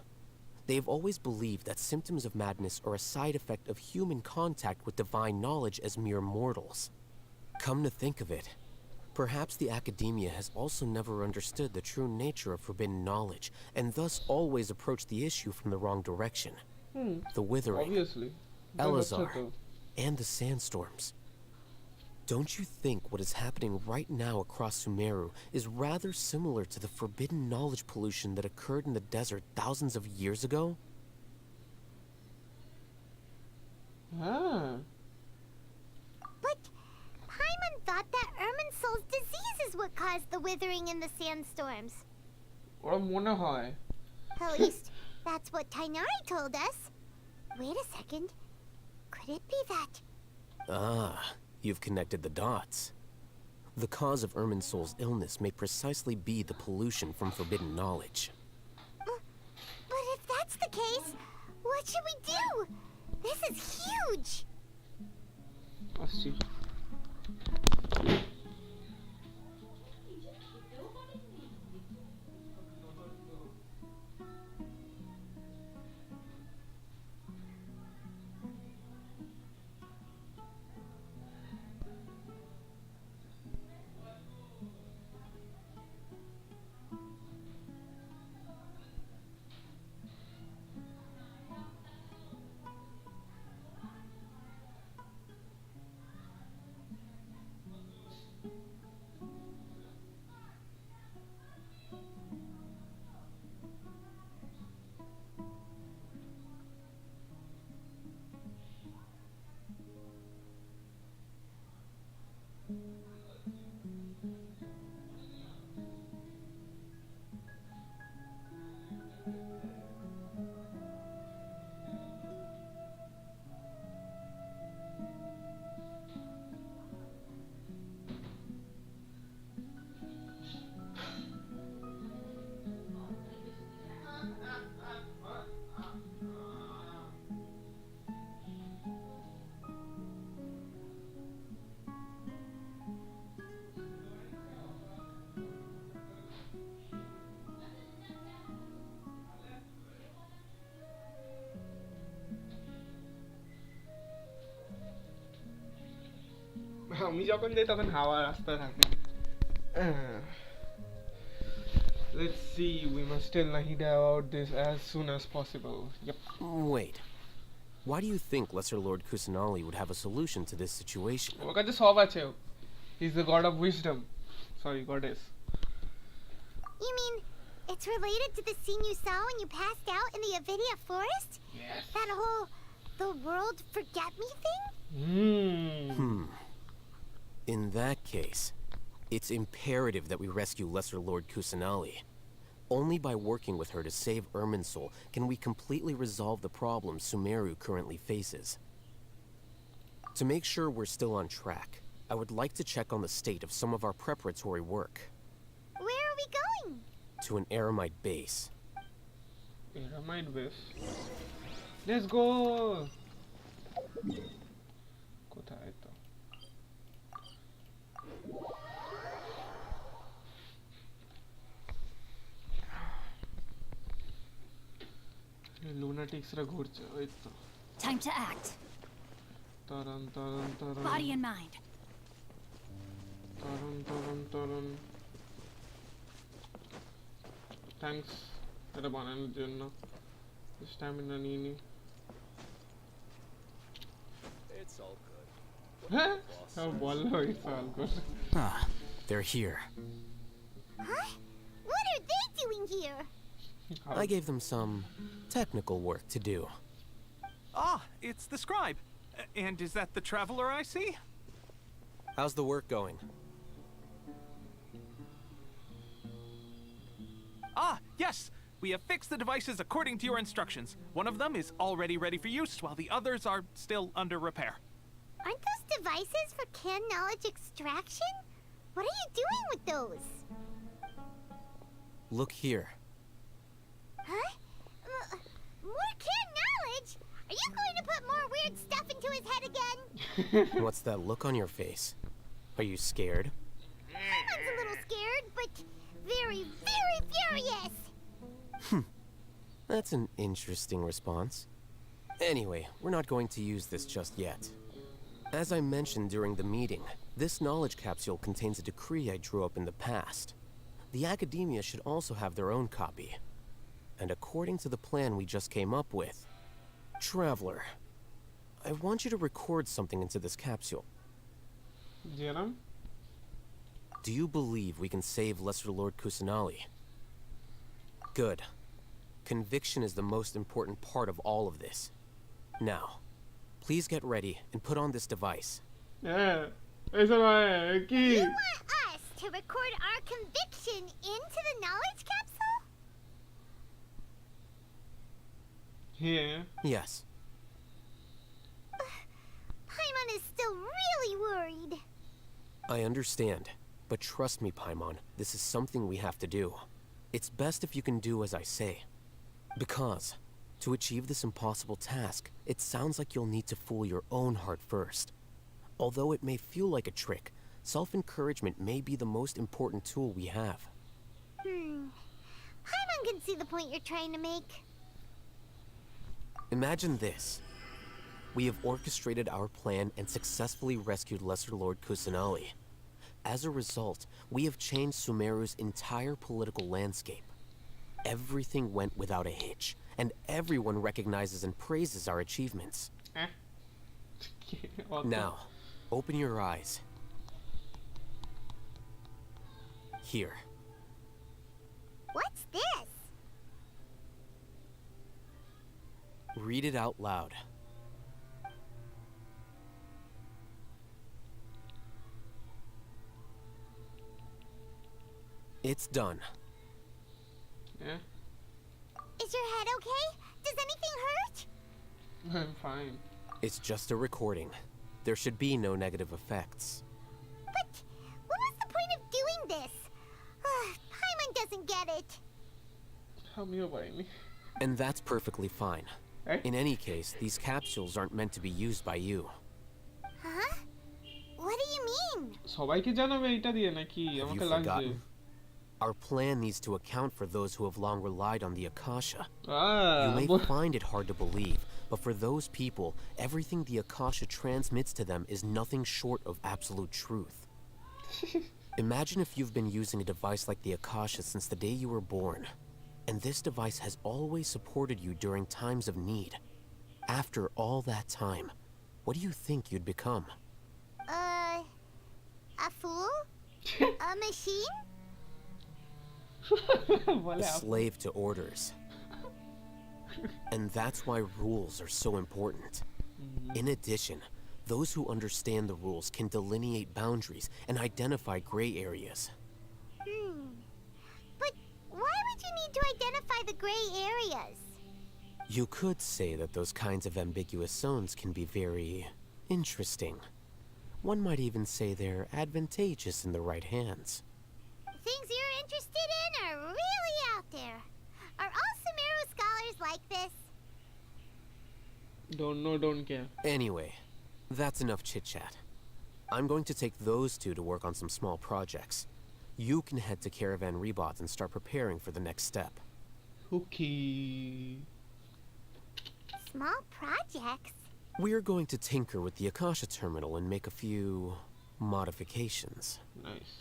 They have always believed that symptoms of madness are a side effect of human contact with divine knowledge as mere mortals. Come to think of it, perhaps the academia has also never understood the true nature of forbidden knowledge, and thus always approached the issue from the wrong direction. The Withering, Obviously. Elazar, and the sandstorms. Don't you think what is happening right now across Sumeru is rather similar to the forbidden knowledge pollution that occurred in the desert thousands of years ago? Ah. But Paimon thought that Irminsul's disease is what caused the withering and the sandstorms. ওরা মনে হয় At least, that's what Tainari told us. Wait a second. Could it be that? Ah, you've connected the dots. The cause of Irminsul's illness may precisely be the pollution from forbidden knowledge. But if that's the case, what should we do? This is huge. আসছি আমি যখন যাই তখন হাওয়া রাস্তা থাকে let's see we must tell Nahida about this as soon as possible. Yep. Wait. Why do you think Lesser Lord Kusanali would have a solution to this situation? ওর কাছে সব আছে he's the god of wisdom, sorry goddess. You mean it's related to the scene you saw when you passed out in the Avidia forest? Yes. That whole the world forget me thing? In that case, it's imperative that we rescue Lesser Lord Kusanali. Only by working with her to save Irminsul can we completely resolve the problems Sumeru currently faces. To make sure we're still on track, I would like to check on the state of some of our preparatory work. Where are we going? To an Aramite base. Aramite base. Let's go. কোথায় তো লুনাটিক্সরা ঘুরছে ওই তো Time to act. তরন তরন তরন Body and mind. তরন তরন তরন থ্যাঙ্কস এটা বানানোর জন্য স্ট্যামিনা নিয়ে নি হ্যাঁ বললো it's all good. Ah, they're here. Huh? What are they doing here? I gave them some technical work to do. Ah, it's the scribe. And is that the traveler I see? How's the work going? Ah, yes! We have fixed the devices according to your instructions. One of them is already ready for use, while the others are still under repair. Aren't those devices for can knowledge extraction? What are you doing with those? Look here. Huh? More kid knowledge? Are you going to put more weird stuff into his head again? What's that look on your face? Are you scared? Paimon's a little scared, but very, very furious. That's an interesting response. Anyway, we're not going to use this just yet. As I mentioned during the meeting, this knowledge capsule contains a decree I drew up in the past. The academia should also have their own copy. And according to the plan we just came up with, Traveler, I want you to record something into this capsule. Jerem? Do you believe we can save Lesser Lord Kusanali? Good. Conviction is the most important part of all of this. Now, please get ready and put on this device. Yeah. Eso no es You aquí. want us to record our conviction into the knowledge capsule? Yeah. Yes. Paimon is still really worried. I understand, but trust me, Paimon, this is something we have to do. It's best if you can do as I say. Because, to achieve this impossible task, it sounds like you'll need to fool your own heart first. Although it may feel like a trick, self-encouragement may be the most important tool we have. Paimon can see the point you're trying to make. Imagine this. We have orchestrated our plan and successfully rescued Lesser Lord Kusanali. As a result, we have changed Sumeru's entire political landscape. Everything went without a hitch, and everyone recognizes and praises our achievements. Eh? What the- Now, open your eyes. Here. What's this? Read it out loud. It's done. Yeah. Is your head okay? Does anything hurt? I'm fine. It's just a recording. There should be no negative effects. But what was the point of doing this? Paimon doesn't get it. Help me away me. And that's perfectly fine. Eh? In any case, these capsules aren't meant to be used by you. Huh? What do you mean? সবাইকে জানাবে এটা দিয়ে নাকি Have you আমাকে লাগবে forgotten? Our plan needs to account for those who have long relied on the Akasha. You may find it hard to believe, but for those people, everything the Akasha transmits to them is nothing short of absolute truth. Imagine if you've been using a device like the Akasha since the day you were born, and this device has always supported you during times of need. After all that time, what do you think you'd become? A fool? A machine? A slave to orders. And that's why rules are so important. In addition, those who understand the rules can delineate boundaries and identify gray areas. But why would you need to identify the gray areas? You could say that those kinds of ambiguous zones can be very interesting. One might even say they're advantageous in the right hands. Things you're interested in are really out there. Are all Sumeru scholars like this? Don't know, don't care. Anyway, that's enough chit-chat. I'm going to take those two to work on some small projects. You can head to Caravan Rebot and start preparing for the next step. Okay. Small projects? We're going to tinker with the Akasha terminal and make a few modifications. Nice.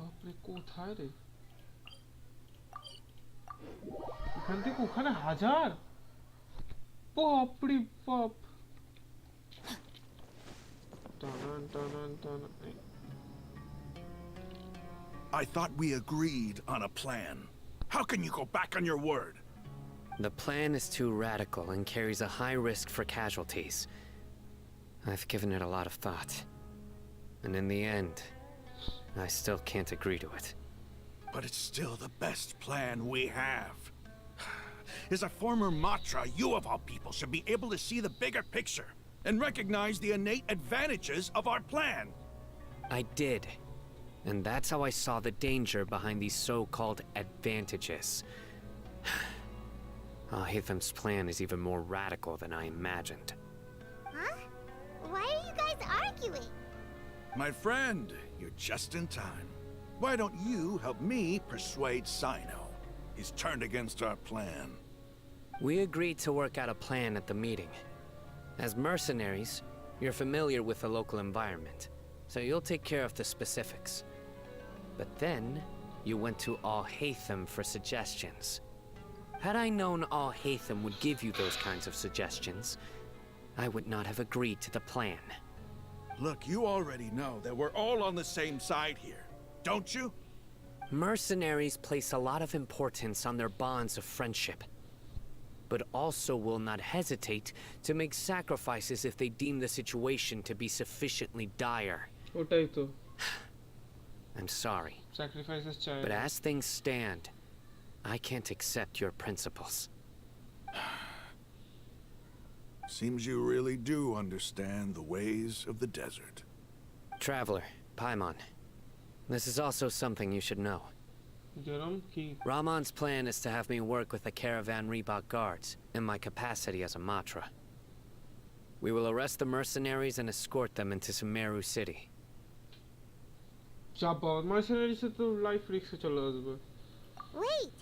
আপনি কোথায় রে এখান থেকে ওখানে হাজার বাপরে বাপ টানান টানান টানান এই, I thought we agreed on a plan. How can you go back on your word? The plan is too radical and carries a high risk for casualties. I've given it a lot of thought. And in the end, I still can't agree to it. But it's still the best plan we have. As a former Matra, you of all people should be able to see the bigger picture and recognize the innate advantages of our plan. I did. And that's how I saw the danger behind these so-called advantages. Al-Haytham's plan is even more radical than I imagined. Huh? Why are you guys arguing? My friend, you're just in time. Why don't you help me persuade Sino? He's turned against our plan. We agreed to work out a plan at the meeting. As mercenaries, you're familiar with the local environment, so you'll take care of the specifics. But then, you went to Al-Haytham for suggestions. Had I known Al-Haytham would give you those kinds of suggestions, I would not have agreed to the plan. Look, you already know that we're all on the same side here, don't you? Mercenaries place a lot of importance on their bonds of friendship, but also will not hesitate to make sacrifices if they deem the situation to be sufficiently dire. ওটাই তো I'm sorry, sacrifices চাই but as things stand, I can't accept your principles. Seems you really do understand the ways of the desert. Traveler, Paimon, this is also something you should know. যেরম কি Ramon's plan is to have me work with the Caravan Reebok guards in my capacity as a Matra. We will arrest the mercenaries and escort them into Sumeru City. যাবা মার্সেনারিসে তো life রিস্কে চলে আসবে Wait,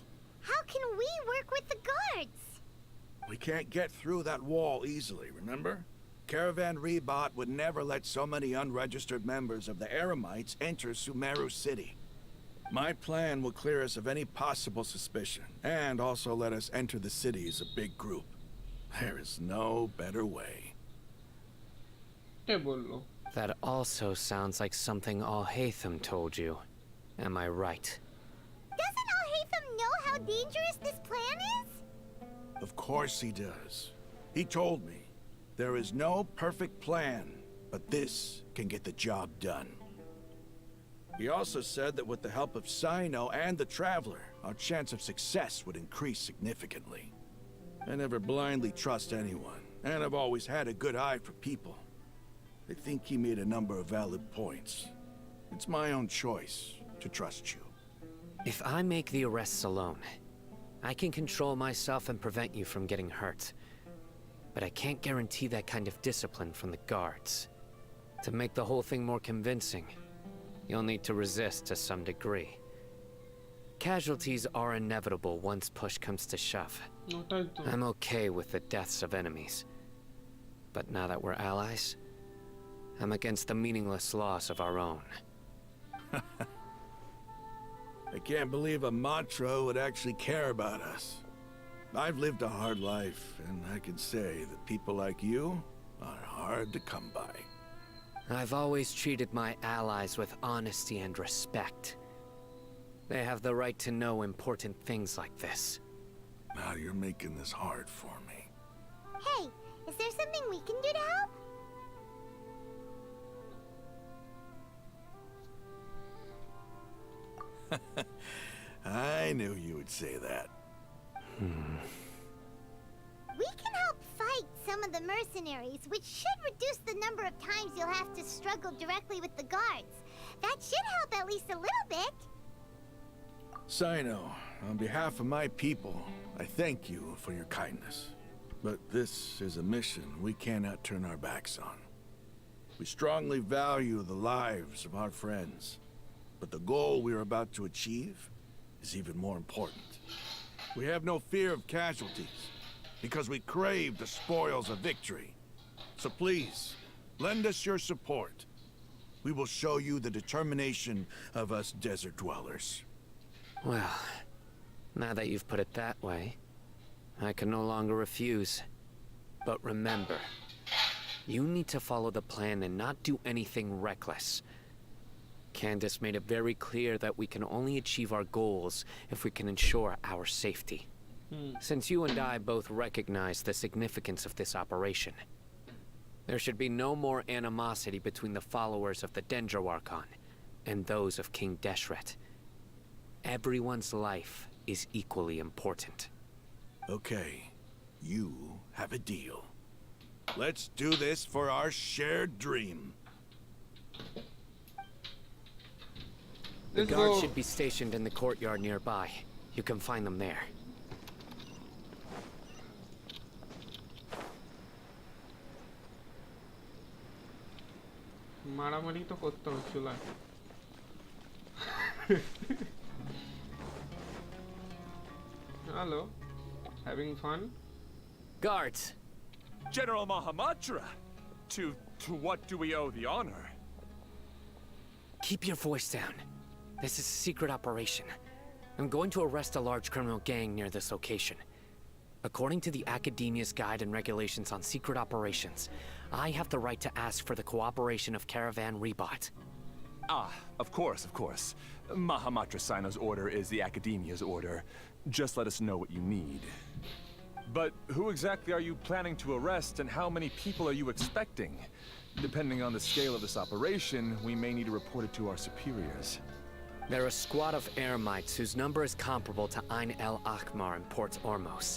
how can we work with the guards? We can't get through that wall easily, remember? Caravan Rebot would never let so many unregistered members of the Eremites enter Sumeru City. My plan will clear us of any possible suspicion, and also let us enter the city as a big group. There is no better way. কে বললো That also sounds like something Al-Haytham told you. Am I right? Doesn't Al-Haytham know how dangerous this plan is? Of course he does. He told me, there is no perfect plan, but this can get the job done. He also said that with the help of Sino and the Traveler, our chance of success would increase significantly. I never blindly trust anyone, and I've always had a good eye for people. I think he made a number of valid points. It's my own choice to trust you. If I make the arrests alone, I can control myself and prevent you from getting hurt. But I can't guarantee that kind of discipline from the guards. To make the whole thing more convincing, you'll need to resist to some degree. Casualties are inevitable once push comes to shove. ওটাই তো I'm okay with the deaths of enemies. But now that we're allies, I'm against the meaningless loss of our own. I can't believe a Matra would actually care about us. I've lived a hard life, and I can say that people like you are hard to come by. I've always treated my allies with honesty and respect. They have the right to know important things like this. Now you're making this hard for me. Hey, is there something we can do to help? I knew you would say that. We can help fight some of the mercenaries, which should reduce the number of times you'll have to struggle directly with the guards. That should help at least a little bit. Sino, on behalf of my people, I thank you for your kindness. But this is a mission we cannot turn our backs on. We strongly value the lives of our friends, but the goal we are about to achieve is even more important. We have no fear of casualties, because we crave the spoils of victory. So please, lend us your support. We will show you the determination of us desert dwellers. Well, now that you've put it that way, I can no longer refuse. But remember, you need to follow the plan and not do anything reckless. Candace made it very clear that we can only achieve our goals if we can ensure our safety. Since you and I both recognize the significance of this operation, there should be no more animosity between the followers of the Dendro Arcon and those of King Deshret. Everyone's life is equally important. Okay, you have a deal. Let's do this for our shared dream. The Let's guards go. should be stationed in the courtyard nearby. You can find them there. মারামারি তো করতে হচ্ছিল। Hello, having fun? Guards! General Mahamatra! To what do we owe the honor? Keep your voice down. This is a secret operation. I'm going to arrest a large criminal gang near this location. According to the Academia's Guide and Regulations on Secret Operations, I have the right to ask for the cooperation of Caravan Rebot. Ah, of course, of course. Mahamatra Sino's order is the Academia's order. Just let us know what you need. But who exactly are you planning to arrest, and how many people are you expecting? Depending on the scale of this operation, we may need to report it to our superiors. They're a squad of Eremites whose number is comparable to Ain el Akhmar in Port Ormos.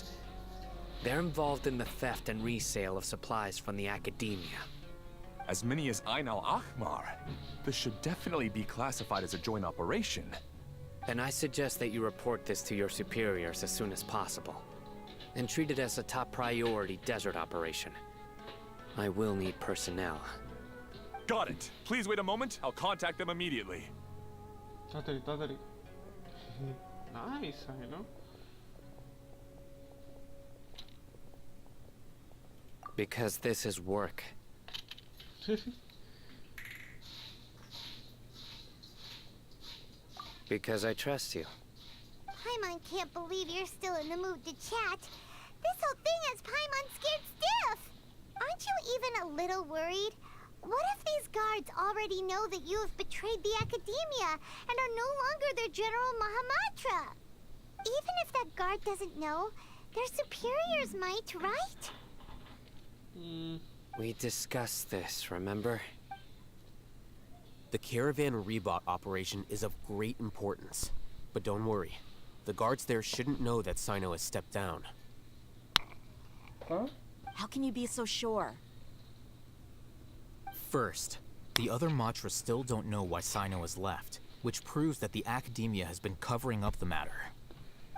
They're involved in the theft and resale of supplies from the Academia. As many as Ain al-Akhmar? This should definitely be classified as a joint operation. Then I suggest that you report this to your superiors as soon as possible, and treat it as a top priority desert operation. I will need personnel. Got it. Please wait a moment. I'll contact them immediately. তাড়াতাড়ি তাড়াতাড়ি। Nice, I know. Because this is work. Because I trust you. Paimon can't believe you're still in the mood to chat. This whole thing has Paimon scared stiff. Aren't you even a little worried? What if these guards already know that you have betrayed the Academia and are no longer their General Mahamatra? Even if that guard doesn't know, their superiors might, right? We discussed this, remember? The Caravan Rebot operation is of great importance. But don't worry. The guards there shouldn't know that Sino has stepped down. How can you be so sure? First, the other Matras still don't know why Sino has left, which proves that the Academia has been covering up the matter.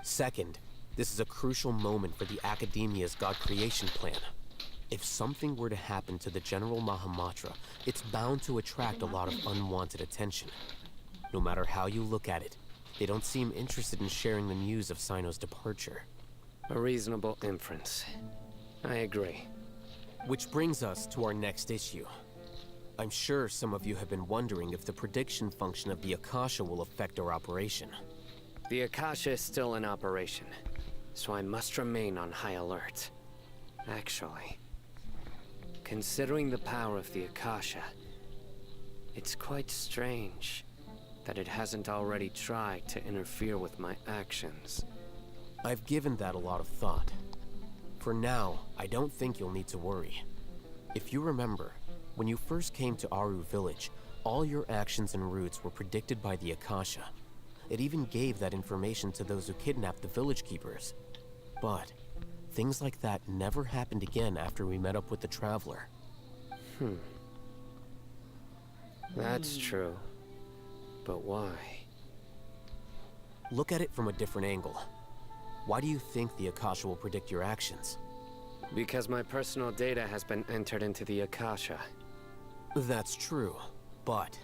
Second, this is a crucial moment for the Academia's God creation plan. If something were to happen to the General Mahamatra, it's bound to attract a lot of unwanted attention. No matter how you look at it, they don't seem interested in sharing the news of Sino's departure. A reasonable inference. I agree. Which brings us to our next issue. I'm sure some of you have been wondering if the prediction function of the Akasha will affect our operation. The Akasha is still in operation, so I must remain on high alert. Actually, considering the power of the Akasha, it's quite strange that it hasn't already tried to interfere with my actions. I've given that a lot of thought. For now, I don't think you'll need to worry. If you remember, when you first came to Aru village, all your actions and routes were predicted by the Akasha. It even gave that information to those who kidnapped the village keepers. But things like that never happened again after we met up with the Traveler. That's true. But why? Look at it from a different angle. Why do you think the Akasha will predict your actions? Because my personal data has been entered into the Akasha. That's true, but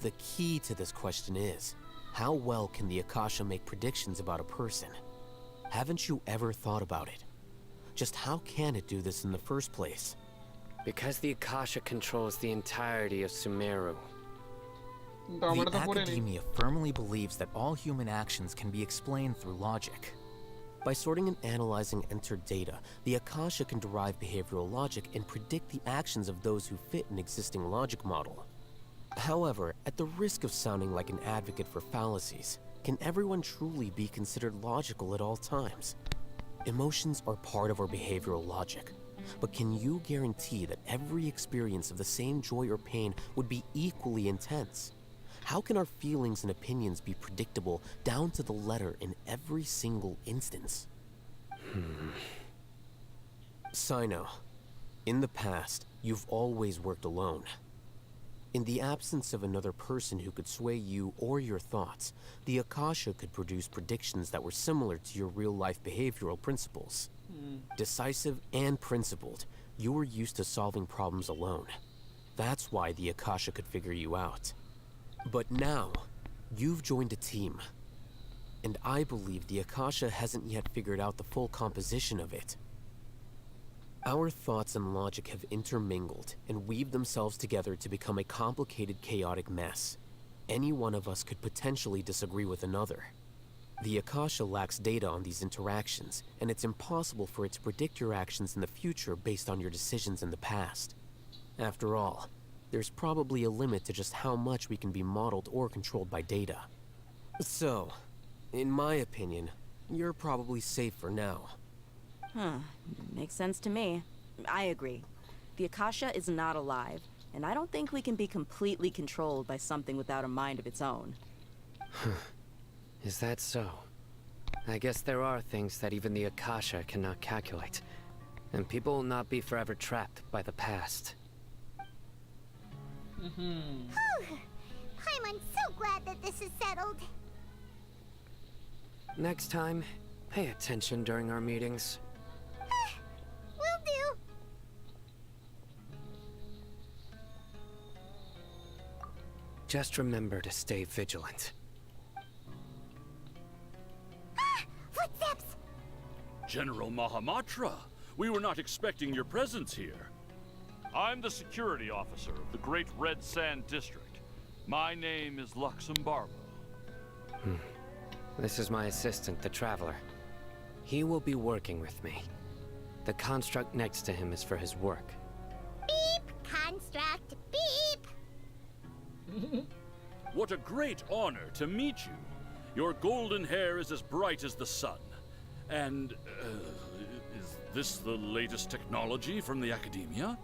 the key to this question is, how well can the Akasha make predictions about a person? Haven't you ever thought about it? Just how can it do this in the first place? Because the Akasha controls the entirety of Sumeru. The Academia firmly believes that all human actions can be explained through logic. By sorting and analyzing entered data, the Akasha can derive behavioral logic and predict the actions of those who fit an existing logic model. However, at the risk of sounding like an advocate for fallacies, can everyone truly be considered logical at all times? Emotions are part of our behavioral logic, but can you guarantee that every experience of the same joy or pain would be equally intense? How can our feelings and opinions be predictable down to the letter in every single instance? Sino, in the past, you've always worked alone. In the absence of another person who could sway you or your thoughts, the Akasha could produce predictions that were similar to your real-life behavioral principles. Decisive and principled, you were used to solving problems alone. That's why the Akasha could figure you out. But now, you've joined a team. And I believe the Akasha hasn't yet figured out the full composition of it. Our thoughts and logic have intermingled and weaved themselves together to become a complicated, chaotic mess. Any one of us could potentially disagree with another. The Akasha lacks data on these interactions, and it's impossible for it to predict your actions in the future based on your decisions in the past. After all, there's probably a limit to just how much we can be modeled or controlled by data. So, in my opinion, you're probably safe for now. Makes sense to me. I agree. The Akasha is not alive, and I don't think we can be completely controlled by something without a mind of its own. Is that so? I guess there are things that even the Akasha cannot calculate, and people will not be forever trapped by the past. Whew. I'm so glad that this is settled. Next time, pay attention during our meetings. Will do. Just remember to stay vigilant. Footsteps! General Mahamatra, we were not expecting your presence here. I'm the security officer of the Great Red Sand District. My name is Luxembarbo. This is my assistant, the Traveler. He will be working with me. The construct next to him is for his work. Beep! Construct, beep! What a great honor to meet you. Your golden hair is as bright as the sun. And, is this the latest technology from the Academia?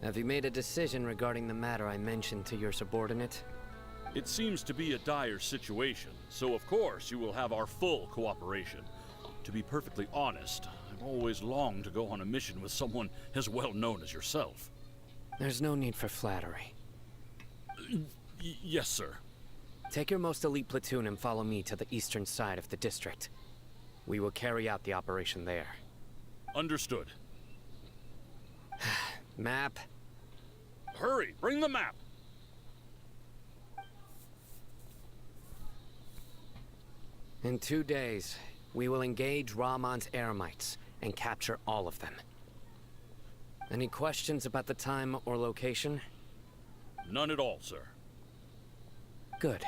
Have you made a decision regarding the matter I mentioned to your subordinate? It seems to be a dire situation, so of course you will have our full cooperation. To be perfectly honest, I've always longed to go on a mission with someone as well known as yourself. There's no need for flattery. Yes, sir. Take your most elite platoon and follow me to the eastern side of the district. We will carry out the operation there. Understood. Map. Hurry, bring the map! In 2 days, we will engage Rahman's Eremites and capture all of them. Any questions about the time or location? None at all, sir. Good.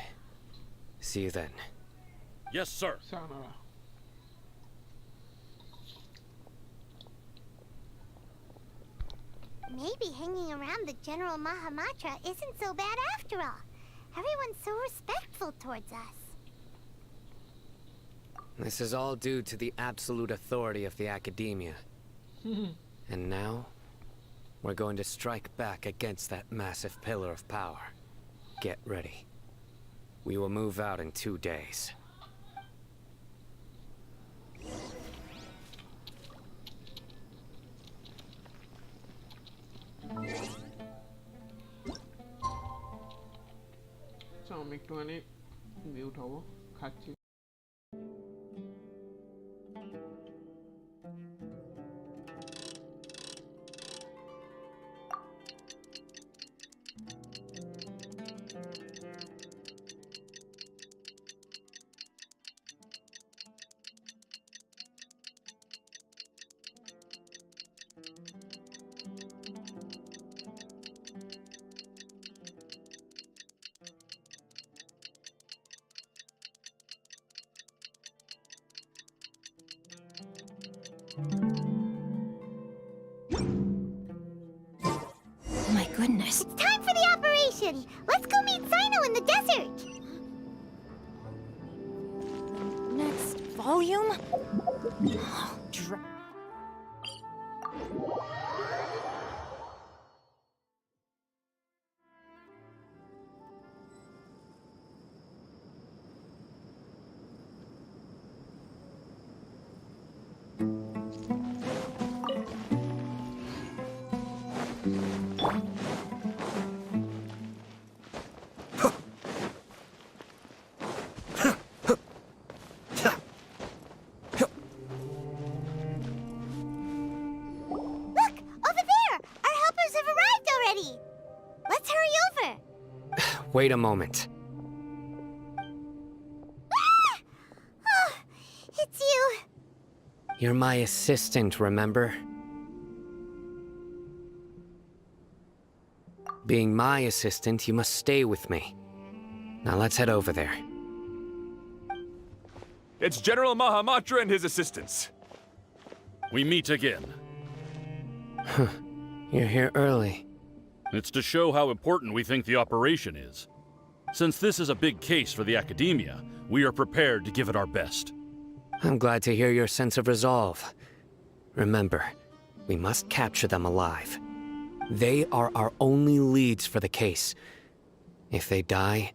See you then. Yes, sir. Sayonara. Maybe hanging around the General Mahamatra isn't so bad after all. Everyone's so respectful towards us. This is all due to the absolute authority of the Academia. And now, we're going to strike back against that massive pillar of power. Get ready. We will move out in 2 days. So আমি একটুখানি mute হব খাচ্ছি My goodness. It's time for the operation! Let's go meet Sino in the desert! Next volume? Wait a moment. Oh, it's you. You're my assistant, remember? Being my assistant, you must stay with me. Now let's head over there. It's General Mahamatra and his assistants. We meet again. You're here early. It's to show how important we think the operation is. Since this is a big case for the Academia, we are prepared to give it our best. I'm glad to hear your sense of resolve. Remember, we must capture them alive. They are our only leads for the case. If they die,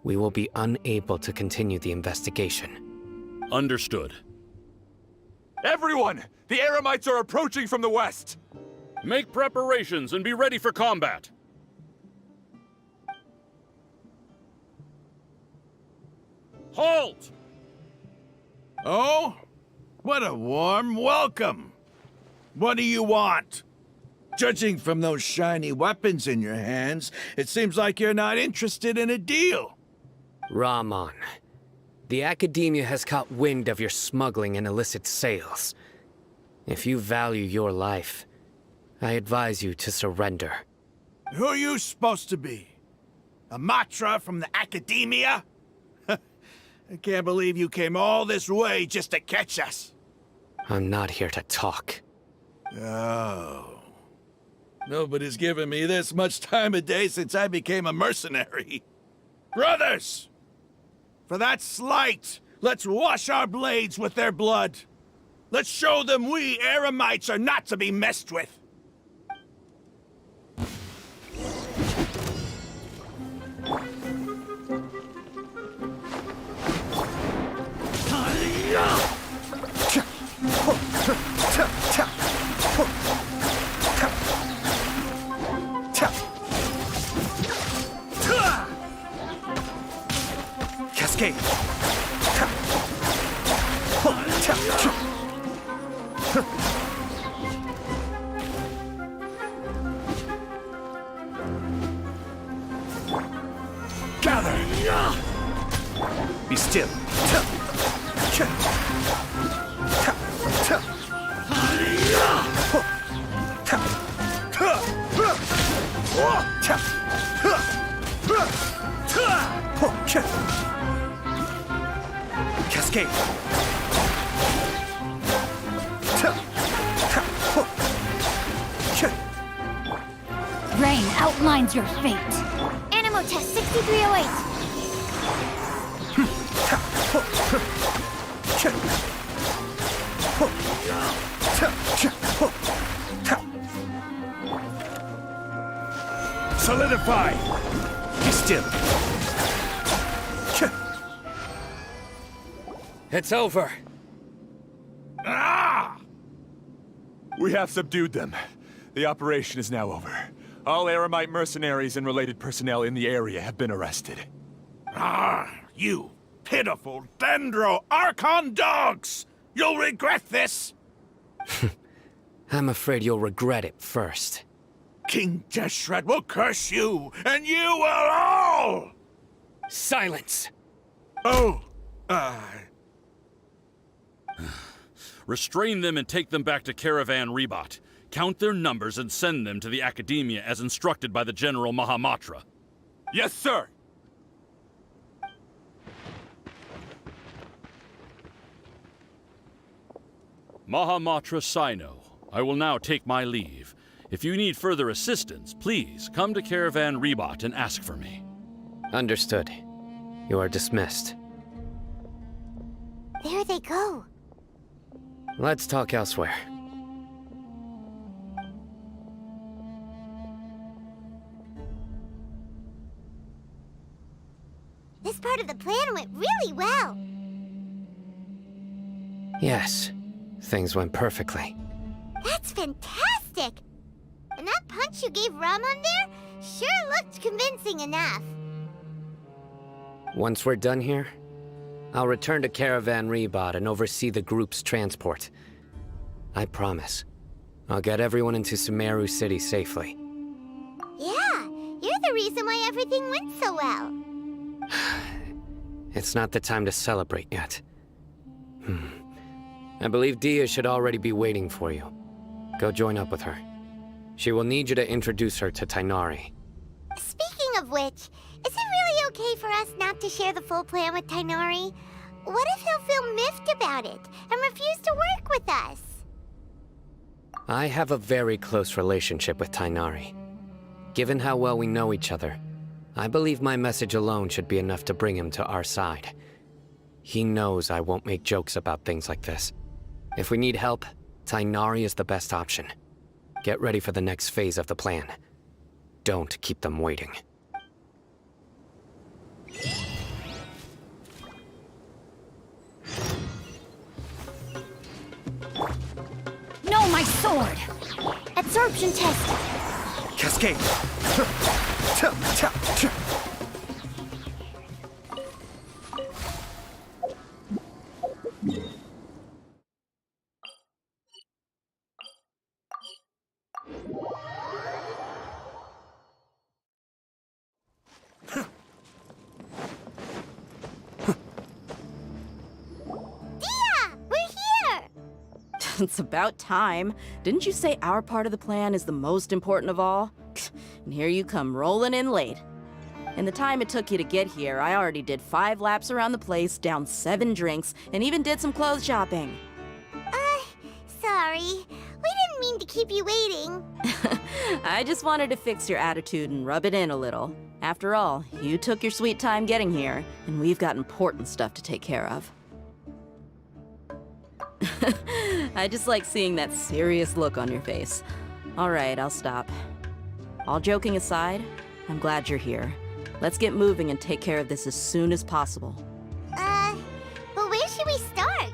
we will be unable to continue the investigation. Understood. Everyone! The Eremites are approaching from the west! Make preparations and be ready for combat. Halt! Oh? What a warm welcome! What do you want? Judging from those shiny weapons in your hands, it seems like you're not interested in a deal. Rahman, the Academia has caught wind of your smuggling and illicit sales. If you value your life, I advise you to surrender. Who are you supposed to be? A Matra from the Academia? I can't believe you came all this way just to catch us. I'm not here to talk. Oh. Nobody's given me this much time of day since I became a mercenary. Brothers! For that slight, let's wash our blades with their blood. Let's show them we Eremites are not to be messed with. Cascade! Gather! Be still. Cascade! Rain outlines your fate. Animo test 6308. Solidify! Be still. It's over. Ah! We have subdued them. The operation is now over. All Eremite mercenaries and related personnel in the area have been arrested. Ah, you pitiful Dendro Arcon dogs! You'll regret this! I'm afraid you'll regret it first. King Jeshret will curse you, and you will all! Silence! Oh, Restrain them and take them back to Caravan Rebot. Count their numbers and send them to the Academia as instructed by the General Mahamatra. Yes, sir! Mahamatra Sino, I will now take my leave. If you need further assistance, please come to Caravan Rebot and ask for me. Understood. You are dismissed. There they go. Let's talk elsewhere. This part of the plan went really well. Yes, things went perfectly. That's fantastic! And that punch you gave Ramon there sure looked convincing enough. Once we're done here, I'll return to Caravan Rebot and oversee the group's transport. I promise. I'll get everyone into Sumeru City safely. Yeah, you're the reason why everything went so well. It's not the time to celebrate yet. I believe Dia should already be waiting for you. Go join up with her. She will need you to introduce her to Tainari. Speaking of which, is it really okay for us not to share the full plan with Tainari? What if he'll feel miffed about it and refuse to work with us? I have a very close relationship with Tainari. Given how well we know each other, I believe my message alone should be enough to bring him to our side. He knows I won't make jokes about things like this. If we need help, Tainari is the best option. Get ready for the next phase of the plan. Don't keep them waiting. No, my sword! Absorption test! Cascade! It's about time. Didn't you say our part of the plan is the most important of all? And here you come rolling in late. In the time it took you to get here, I already did 5 laps around the place, downed 7 drinks, and even did some clothes shopping. Sorry. We didn't mean to keep you waiting. I just wanted to fix your attitude and rub it in a little. After all, you took your sweet time getting here, and we've got important stuff to take care of. I just like seeing that serious look on your face. All right, I'll stop. All joking aside, I'm glad you're here. Let's get moving and take care of this as soon as possible. But where should we start?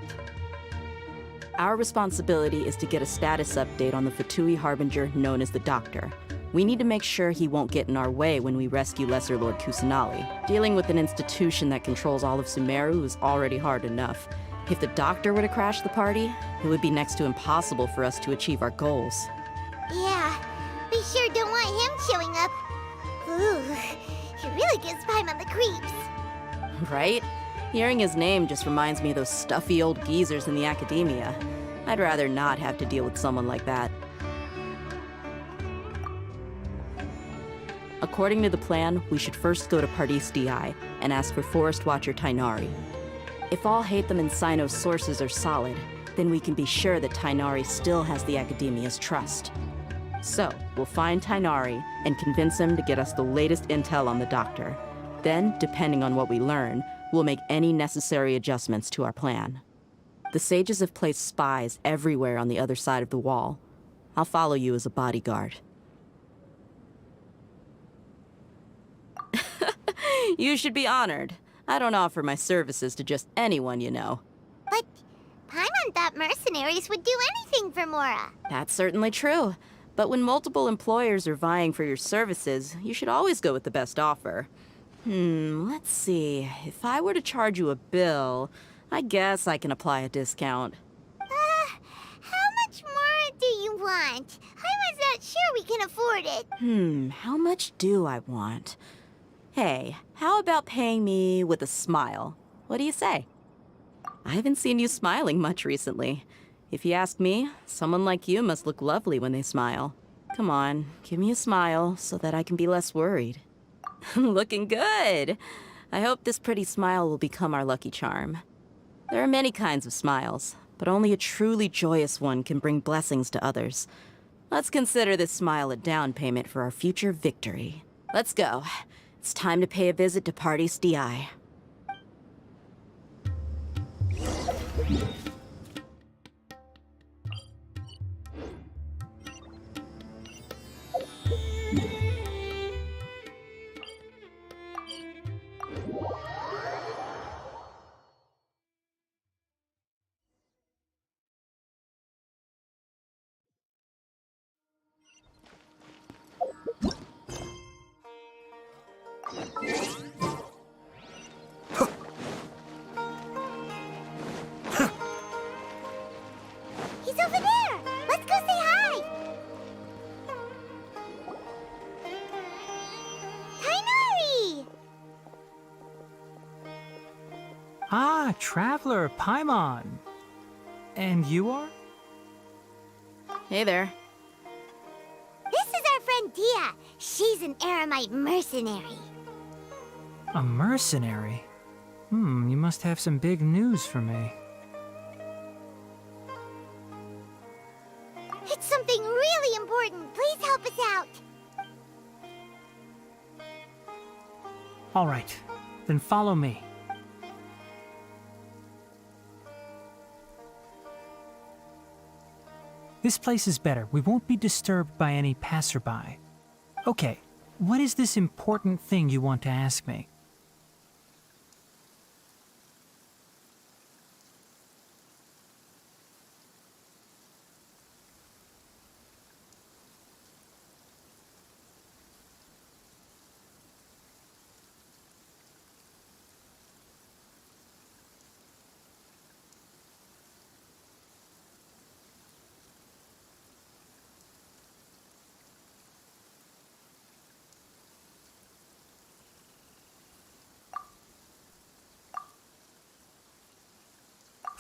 Our responsibility is to get a status update on the Fatui Harbinger known as the Doctor. We need to make sure he won't get in our way when we rescue Lesser Lord Kusanali. Dealing with an institution that controls all of Sumeru is already hard enough. If the Doctor were to crash the party, it would be next to impossible for us to achieve our goals. Yeah, we sure don't want him showing up. Ooh, he really gives Paimon the creeps. Right? Hearing his name just reminds me of those stuffy old geezers in the academia. I'd rather not have to deal with someone like that. According to the plan, we should first go to Pardis DI and ask for Forest Watcher Tainari. If all Hatham and Sino's sources are solid, then we can be sure that Tainari still has the Academia's trust. So, we'll find Tainari and convince him to get us the latest intel on the Doctor. Then, depending on what we learn, we'll make any necessary adjustments to our plan. The sages have placed spies everywhere on the other side of the wall. I'll follow you as a bodyguard. You should be honored. I don't offer my services to just anyone you know. But Paimon thought mercenaries would do anything for Mora. That's certainly true. But when multiple employers are vying for your services, you should always go with the best offer. Let's see. If I were to charge you a bill, I guess I can apply a discount. How much Mora do you want? I was not sure we can afford it. How much do I want? Hey, how about paying me with a smile? What do you say? I haven't seen you smiling much recently. If you ask me, someone like you must look lovely when they smile. Come on, give me a smile so that I can be less worried. Looking good! I hope this pretty smile will become our lucky charm. There are many kinds of smiles, but only a truly joyous one can bring blessings to others. Let's consider this smile a down payment for our future victory. Let's go. It's time to pay a visit to Pardis DI. Ah, Traveler, Paimon. And you are? Hey there. This is our friend Dia. She's an Aramite mercenary. A mercenary? You must have some big news for me. It's something really important. Please help us out. All right, then follow me. This place is better. We won't be disturbed by any passerby. Okay, what is this important thing you want to ask me?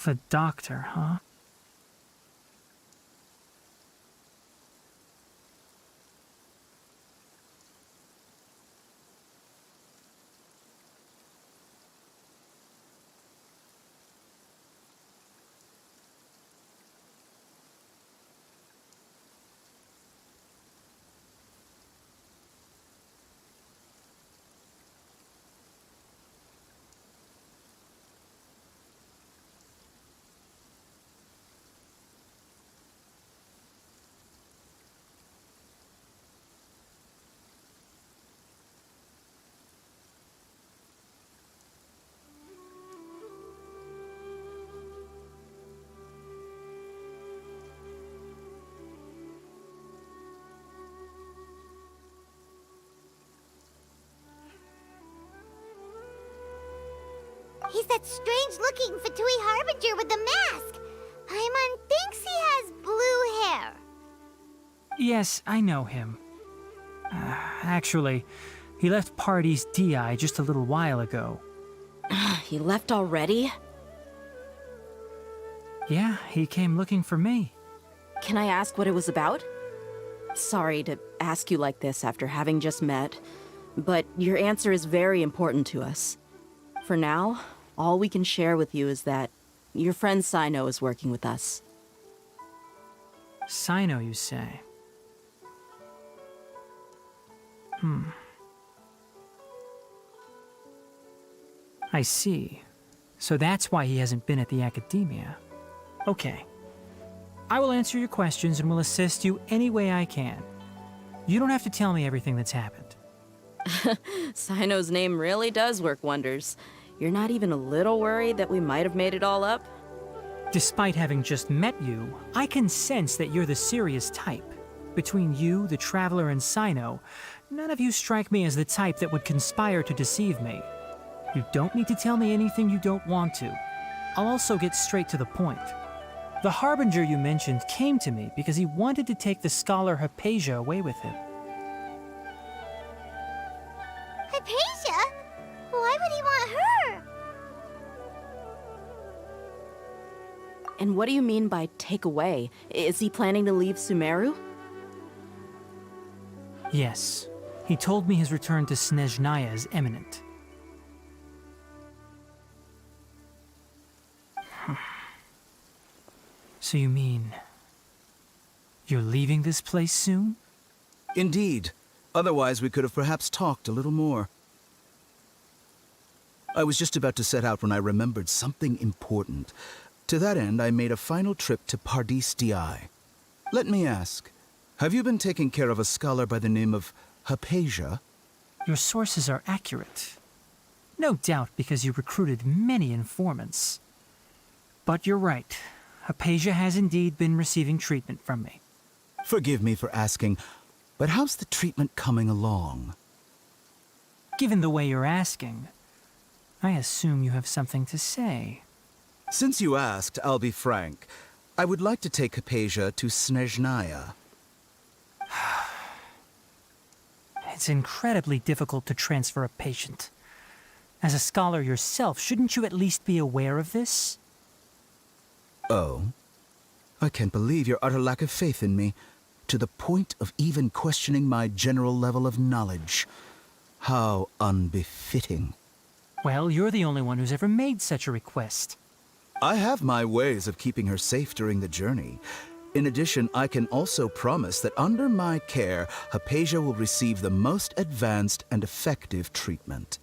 The doctor, huh? He's that strange-looking Fatui Harbinger with the mask. Paimon thinks he has blue hair. Yes, I know him. Actually, he left Party's DI just a little while ago. He left already? Yeah, he came looking for me. Can I ask what it was about? Sorry to ask you like this after having just met, but your answer is very important to us. For now, all we can share with you is that your friend Sino is working with us. Sino, you say? I see. So that's why he hasn't been at the academia. Okay. I will answer your questions and will assist you any way I can. You don't have to tell me everything that's happened. Sino's name really does work wonders. You're not even a little worried that we might have made it all up? Despite having just met you, I can sense that you're the serious type. Between you, the Traveler, and Sino, none of you strike me as the type that would conspire to deceive me. You don't need to tell me anything you don't want to. I'll also get straight to the point. The Harbinger you mentioned came to me because he wanted to take the scholar Hypatia away with him. Hypatia? Why would he want her? And what do you mean by take away? Is he planning to leave Sumeru? Yes. He told me his return to Snezhnaya is imminent. So you mean... you're leaving this place soon? Indeed. Otherwise, we could have perhaps talked a little more. I was just about to set out when I remembered something important. To that end, I made a final trip to Pardis Di. Let me ask, have you been taking care of a scholar by the name of Hypatia? Your sources are accurate. No doubt because you recruited many informants. But you're right. Hypatia has indeed been receiving treatment from me. Forgive me for asking, but how's the treatment coming along? Given the way you're asking, I assume you have something to say. Since you asked, I'll be frank. I would like to take Hypatia to Snezhnaya. It's incredibly difficult to transfer a patient. As a scholar yourself, shouldn't you at least be aware of this? Oh? I can't believe your utter lack of faith in me, to the point of even questioning my general level of knowledge. How unbefitting. Well, you're the only one who's ever made such a request. I have my ways of keeping her safe during the journey. In addition, I can also promise that under my care, Hypatia will receive the most advanced and effective treatment.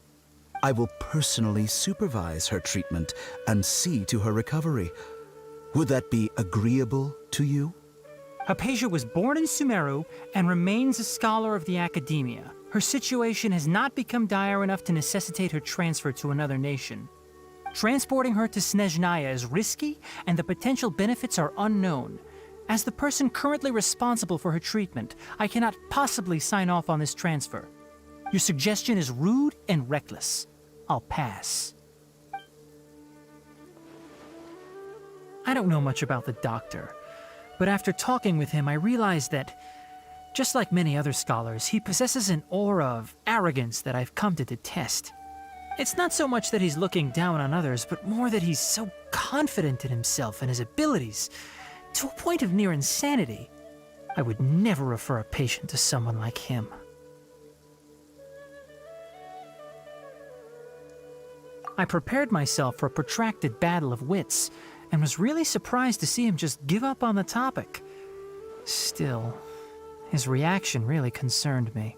I will personally supervise her treatment and see to her recovery. Would that be agreeable to you? Hypatia was born in Sumeru and remains a scholar of the Academia. Her situation has not become dire enough to necessitate her transfer to another nation. Transporting her to Snezhnaya is risky, and the potential benefits are unknown. As the person currently responsible for her treatment, I cannot possibly sign off on this transfer. Your suggestion is rude and reckless. I'll pass. I don't know much about the doctor, but after talking with him, I realized that, just like many other scholars, he possesses an aura of arrogance that I've come to detest. It's not so much that he's looking down on others, but more that he's so confident in himself and his abilities, to a point of near insanity. I would never refer a patient to someone like him. I prepared myself for a protracted battle of wits, and was really surprised to see him just give up on the topic. Still, his reaction really concerned me.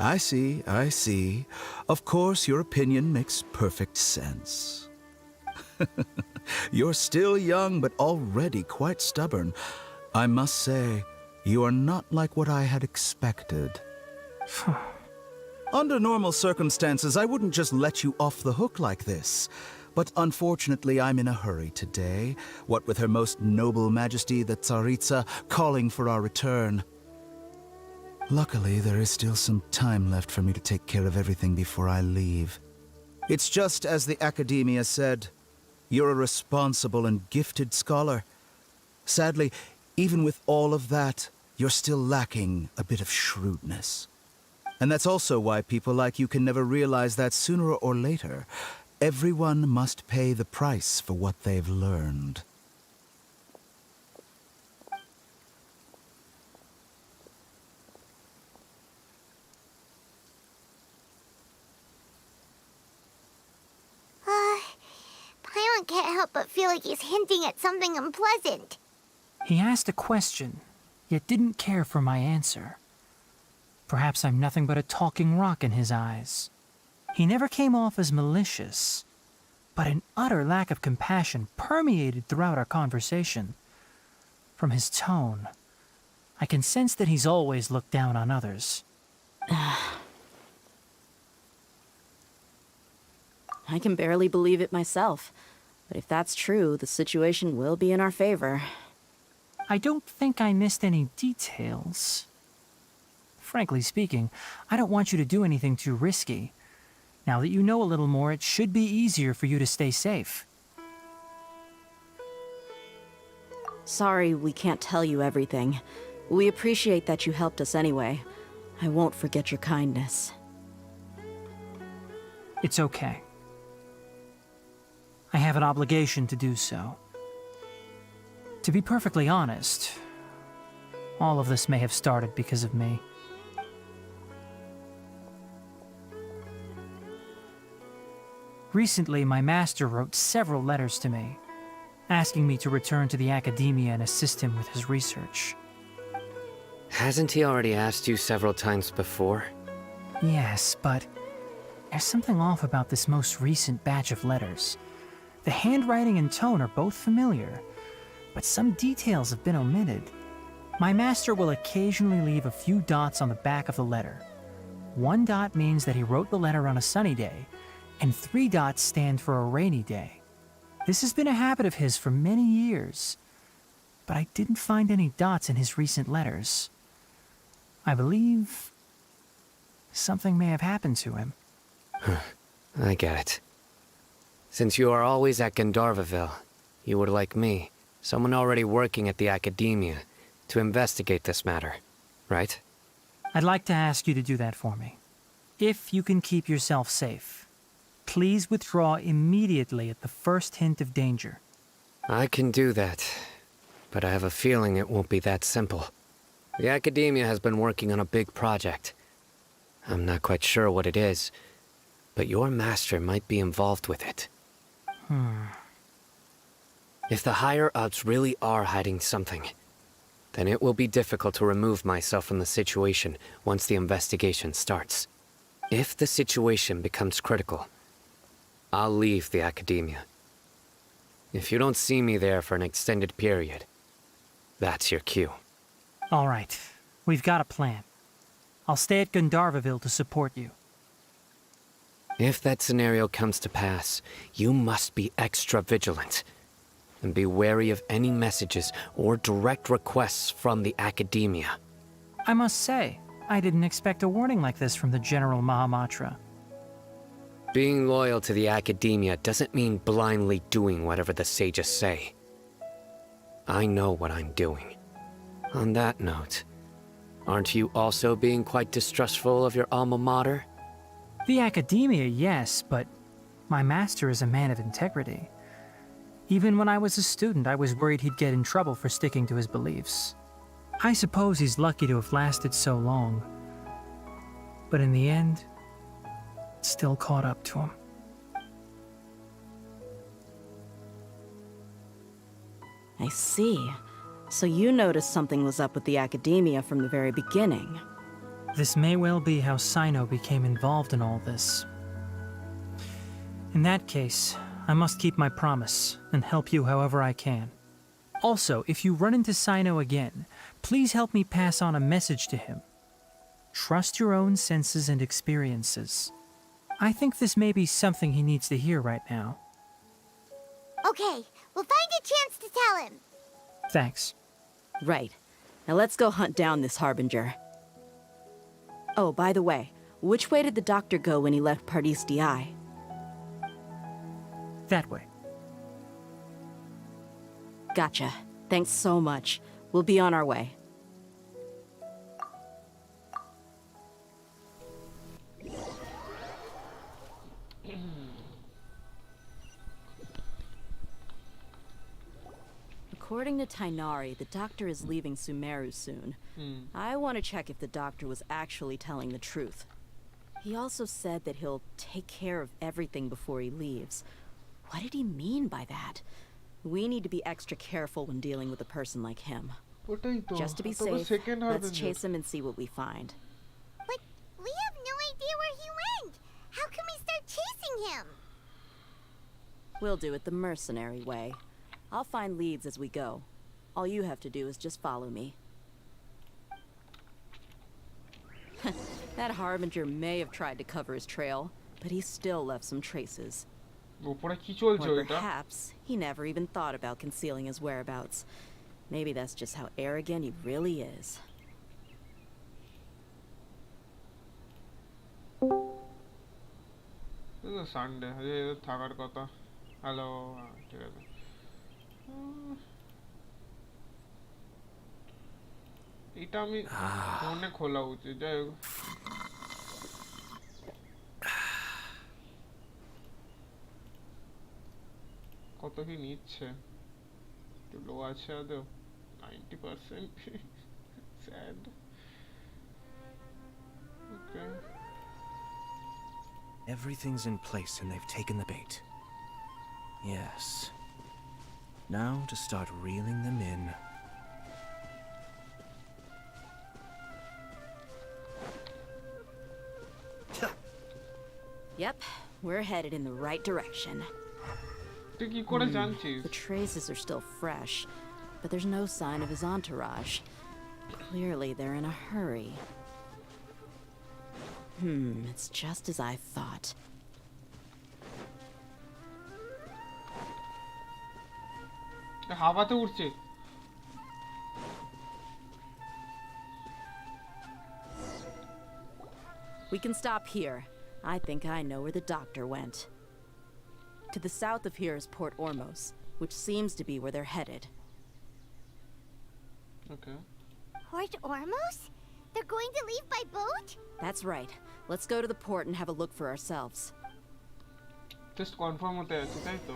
I see, I see. Of course, your opinion makes perfect sense. You're still young, but already quite stubborn. I must say, you are not like what I had expected. Under normal circumstances, I wouldn't just let you off the hook like this. But unfortunately, I'm in a hurry today, what with Her Most Noble Majesty the Tsaritsa calling for our return. Luckily, there is still some time left for me to take care of everything before I leave. It's just as the Academia said. You're a responsible and gifted scholar. Sadly, even with all of that, you're still lacking a bit of shrewdness. And that's also why people like you can never realize that sooner or later, everyone must pay the price for what they've learned. Paimon can't help but feel like he's hinting at something unpleasant. He asked a question, yet didn't care for my answer. Perhaps I'm nothing but a talking rock in his eyes. He never came off as malicious, but an utter lack of compassion permeated throughout our conversation. From his tone, I can sense that he's always looked down on others. I can barely believe it myself. But if that's true, the situation will be in our favor. I don't think I missed any details. Frankly speaking, I don't want you to do anything too risky. Now that you know a little more, it should be easier for you to stay safe. Sorry we can't tell you everything. We appreciate that you helped us anyway. I won't forget your kindness. It's okay. I have an obligation to do so. To be perfectly honest, all of this may have started because of me. Recently, my master wrote several letters to me, asking me to return to the Academia and assist him with his research. Hasn't he already asked you several times before? Yes, but there's something off about this most recent batch of letters. The handwriting and tone are both familiar, but some details have been omitted. My master will occasionally leave a few dots on the back of the letter. 1 dot means that he wrote the letter on a sunny day, and 3 dots stand for a rainy day. This has been a habit of his for many years, but I didn't find any dots in his recent letters. I believe something may have happened to him. I get it. Since you are always at Gandharvaville, you would like me, someone already working at the academia, to investigate this matter, right? I'd like to ask you to do that for me. If you can keep yourself safe, please withdraw immediately at the first hint of danger. I can do that, but I have a feeling it won't be that simple. The academia has been working on a big project. I'm not quite sure what it is, but your master might be involved with it. If the higher-ups really are hiding something, then it will be difficult to remove myself from the situation once the investigation starts. If the situation becomes critical, I'll leave the academia. If you don't see me there for an extended period, that's your cue. All right, we've got a plan. I'll stay at Gandharvaville to support you. If that scenario comes to pass, you must be extra vigilant. And be wary of any messages or direct requests from the academia. I must say, I didn't expect a warning like this from the General Mahamatra. Being loyal to the academia doesn't mean blindly doing whatever the sages say. I know what I'm doing. On that note, aren't you also being quite distrustful of your alma mater? The academia, yes, but my master is a man of integrity. Even when I was a student, I was worried he'd get in trouble for sticking to his beliefs. I suppose he's lucky to have lasted so long. But in the end, it still caught up to him. I see. So you noticed something was up with the academia from the very beginning. This may well be how Sino became involved in all this. In that case, I must keep my promise and help you however I can. Also, if you run into Sino again, please help me pass on a message to him. Trust your own senses and experiences. I think this may be something he needs to hear right now. Okay, we'll find a chance to tell him. Thanks. Right. Now let's go hunt down this Harbinger. Oh, by the way, which way did the doctor go when he left Pardis Di? That way. Gotcha. Thanks so much. We'll be on our way. According to Tainari, the doctor is leaving Sumeru soon. I want to check if the doctor was actually telling the truth. He also said that he'll take care of everything before he leaves. What did he mean by that? We need to be extra careful when dealing with a person like him. Just to be safe, let's chase him and see what we find. But we have no idea where he went. How can we start chasing him? We'll do it the mercenary way. I'll find leads as we go. All you have to do is just follow me. That Harbinger may have tried to cover his trail, but he still left some traces. Or perhaps he never even thought about concealing his whereabouts. Maybe that's just how arrogant he really is. This is Sunday. Hello. এটা আমি ফোনে খোলা উচিত যাই হোক কত কি নিচ্ছে একটু লো আছে আদৌ 90% sad okay Everything's in place and they've taken the bait. Yes. Now to start reeling them in. Yep, we're headed in the right direction. The traces are still fresh, but there's no sign of his entourage. Clearly they're in a hurry. It's just as I thought. হাওয়াতে উড়ছে We can stop here. I think I know where the doctor went. To the south of here is Port Ormos, which seems to be where they're headed. Okay. Port Ormos? They're going to leave by boat? That's right. Let's go to the port and have a look for ourselves. Just confirm হতে আছে তাই তো?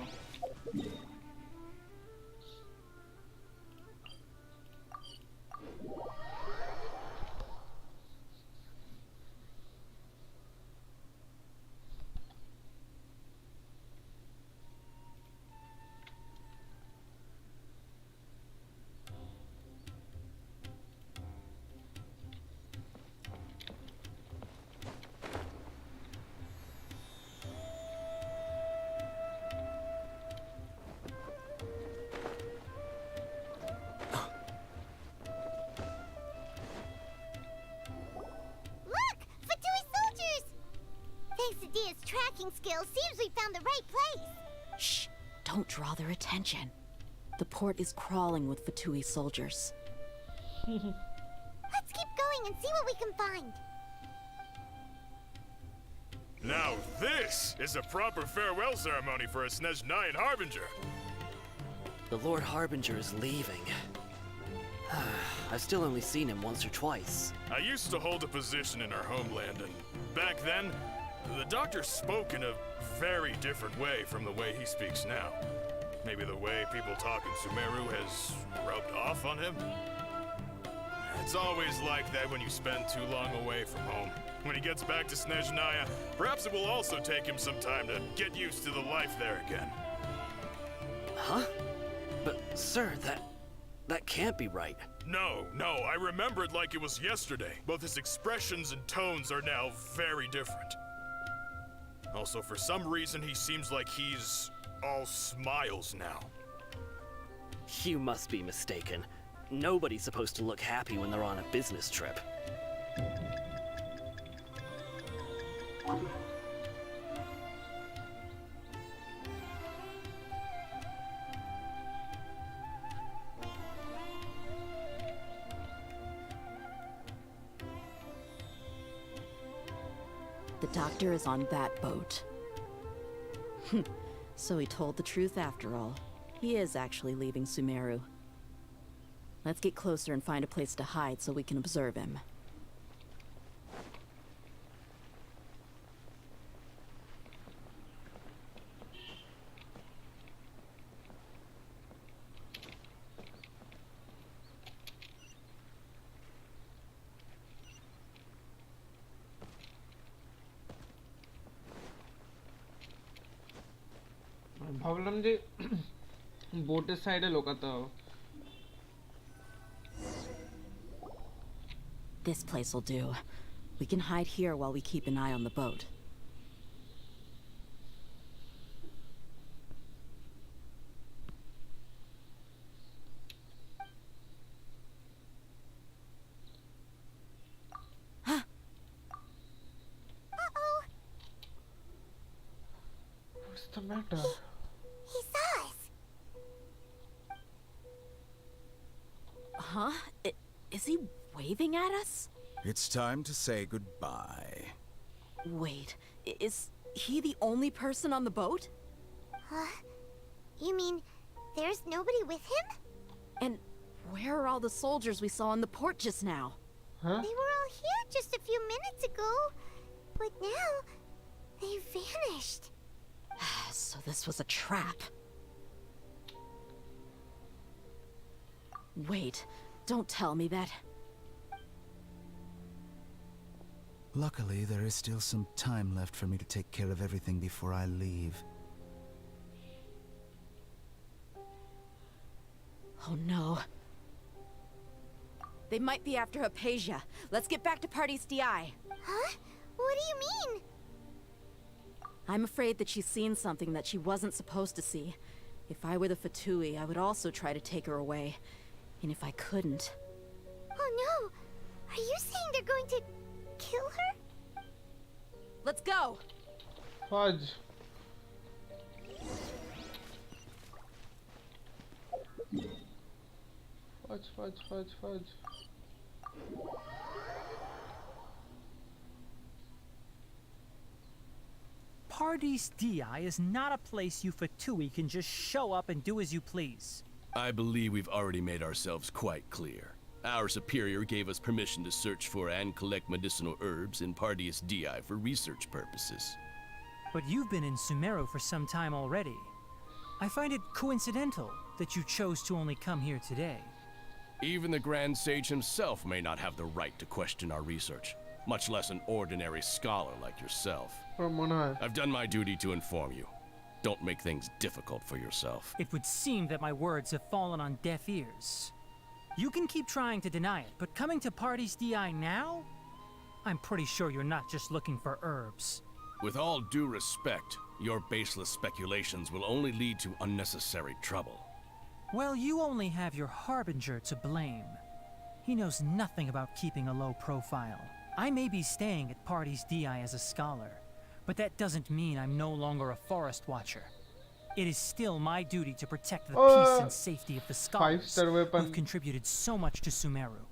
Look! Fatui soldiers! Thanks to Dia's tracking skills, seems we found the right place. Shh! Don't draw their attention. The port is crawling with Fatui soldiers. Let's keep going and see what we can find. Now this is a proper farewell ceremony for a Snezhnayan Harbinger. The Lord Harbinger is leaving. I've still only seen him once or twice. I used to hold a position in our homeland, and back then, the doctor spoke in a very different way from the way he speaks now. Maybe the way people talk in Sumeru has rubbed off on him? It's always like that when you spend too long away from home. When he gets back to Snezhnaya, perhaps it will also take him some time to get used to the life there again. Huh? But, sir, that can't be right. No, I remember it like it was yesterday. Both his expressions and tones are now very different. Also, for some reason, he seems like he's all smiles now. You must be mistaken. Nobody's supposed to look happy when they're on a business trip. The doctor is on that boat. So he told the truth after all. He is actually leaving Sumeru. Let's get closer and find a place to hide so we can observe him. ভাবলাম যে বোটের সাইডে লুকাতে হবে। This place will do. We can hide here while we keep an eye on the boat. Uh-oh! What's the matter? He saw us. Huh? Is he waving at us? It's time to say goodbye. Wait, is he the only person on the boat? You mean there's nobody with him? And where are all the soldiers we saw in the port just now? Huh? They were all here just a few minutes ago, but now they've vanished. So this was a trap. Wait, don't tell me that. Luckily, there is still some time left for me to take care of everything before I leave. Oh no. They might be after Hypatia. Let's get back to Party's DI. Huh? What do you mean? I'm afraid that she's seen something that she wasn't supposed to see. If I were the Fatui, I would also try to take her away. And if I couldn't... Oh no! Are you saying they're going to kill her? Let's go! Fudge. Fudge. Paradis Di is not a place you Fatui can just show up and do as you please. I believe we've already made ourselves quite clear. Our superior gave us permission to search for and collect medicinal herbs in Paradis Di for research purposes. But you've been in Sumeru for some time already. I find it coincidental that you chose to only come here today. Even the Grand Sage himself may not have the right to question our research, much less an ordinary scholar like yourself. I've done my duty to inform you. Don't make things difficult for yourself. It would seem that my words have fallen on deaf ears. You can keep trying to deny it, but coming to Paradis Di now? I'm pretty sure you're not just looking for herbs. With all due respect, your baseless speculations will only lead to unnecessary trouble. Well, you only have your Harbinger to blame. He knows nothing about keeping a low profile. I may be staying at Paradis Di as a scholar, but that doesn't mean I'm no longer a forest watcher. It is still my duty to protect the peace and safety of the scholars who've contributed so much to Sumeru.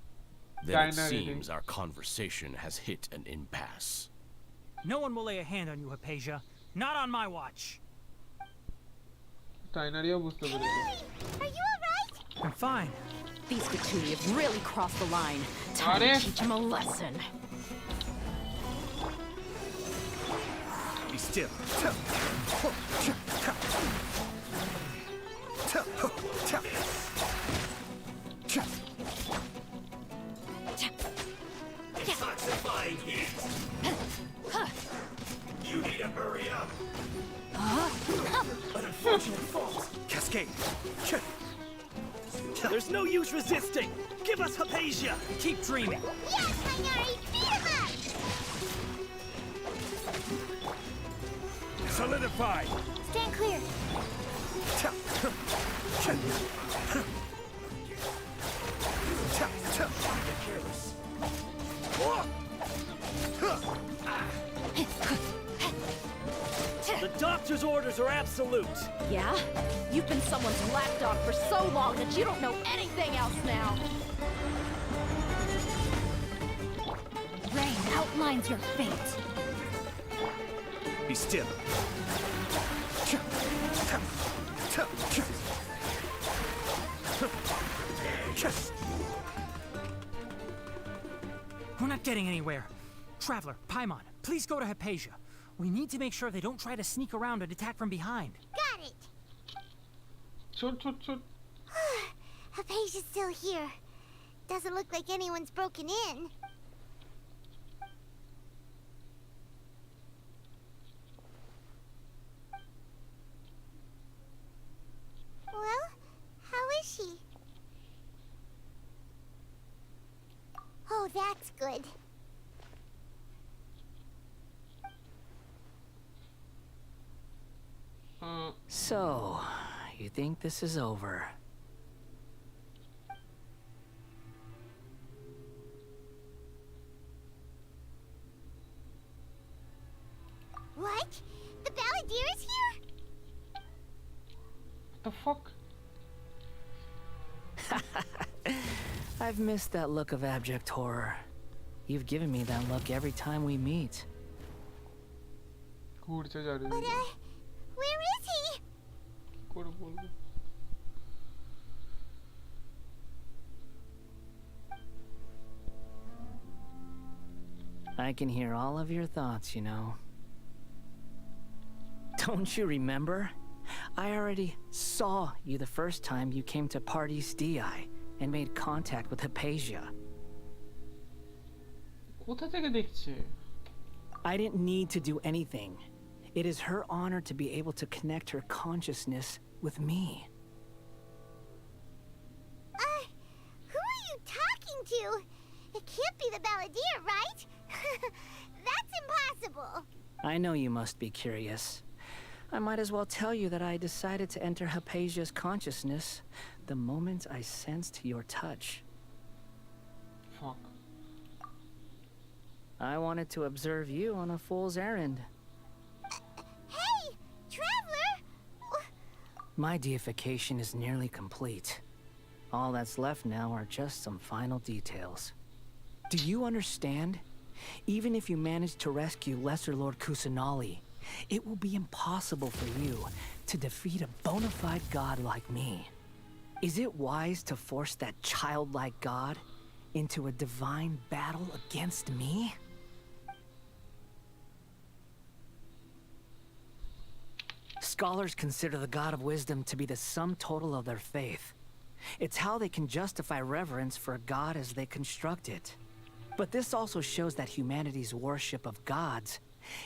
Then it seems our conversation has hit an impasse. No one will lay a hand on you, Hypatia. Not on my watch. Are you alright? I'm fine. These Fatui have really crossed the line. Time to teach them a lesson. Be still. Intensifying heat. You need to hurry up. An unfortunate fault. Cascade. There's no use resisting. Give us Hypatia. Keep dreaming. Yes, Minari, beat him up! Solidify. Stand clear. The doctor's orders are absolute. Yeah? You've been someone's lapdog for so long that you don't know anything else now. Rain outlines your fate. Be still. We're not getting anywhere. Traveler, Paimon, please go to Hypatia. We need to make sure they don't try to sneak around and attack from behind. Got it. Hypatia's still here. Doesn't look like anyone's broken in. Well, how is she? Oh, that's good. So, you think this is over? What? The Balladeer is here? The fuck? I've missed that look of abject horror. You've given me that look every time we meet. But, where is he? I can hear all of your thoughts, you know. Don't you remember? I already saw you the first time you came to Paradis Di and made contact with Hypatia. I didn't need to do anything. It is her honor to be able to connect her consciousness with me. Who are you talking to? It can't be the Balladeer, right? That's impossible. I know you must be curious. I might as well tell you that I decided to enter Hypatia's consciousness the moment I sensed your touch. Fuck. I wanted to observe you on a fool's errand. Hey, Traveler! My deification is nearly complete. All that's left now are just some final details. Do you understand? Even if you manage to rescue Lesser Lord Kusanali, It will be impossible for you to defeat a bona fide god like me. Is it wise to force that childlike god into a divine battle against me? Scholars consider the god of wisdom to be the sum total of their faith. It's how they can justify reverence for a god as they construct it. But this also shows that humanity's worship of gods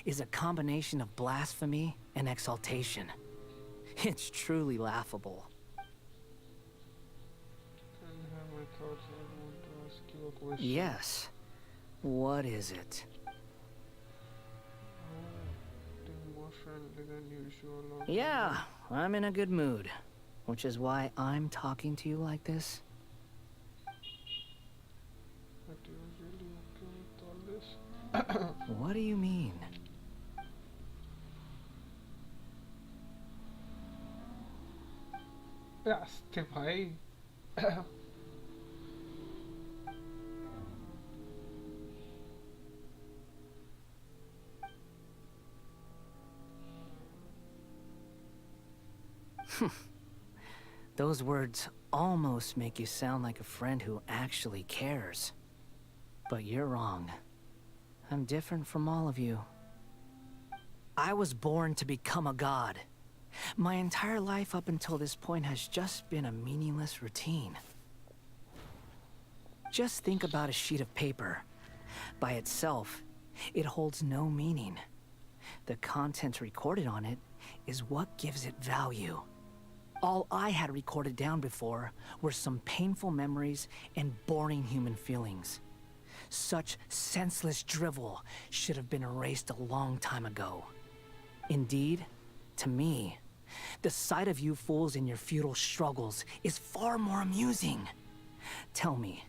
is a combination of blasphemy and exaltation. It's truly laughable. Yes. What is it? Yeah, I'm in a good mood, which is why I'm talking to you like this. What do you mean? আসতে ভাই Those words almost make you sound like a friend who actually cares. But you're wrong. I'm different from all of you. I was born to become a god. My entire life up until this point has just been a meaningless routine. Just think about a sheet of paper. By itself, it holds no meaning. The content recorded on it is what gives it value. All I had recorded down before were some painful memories and boring human feelings. Such senseless drivel should have been erased a long time ago. Indeed, to me, the sight of you fools in your futile struggles is far more amusing. Tell me,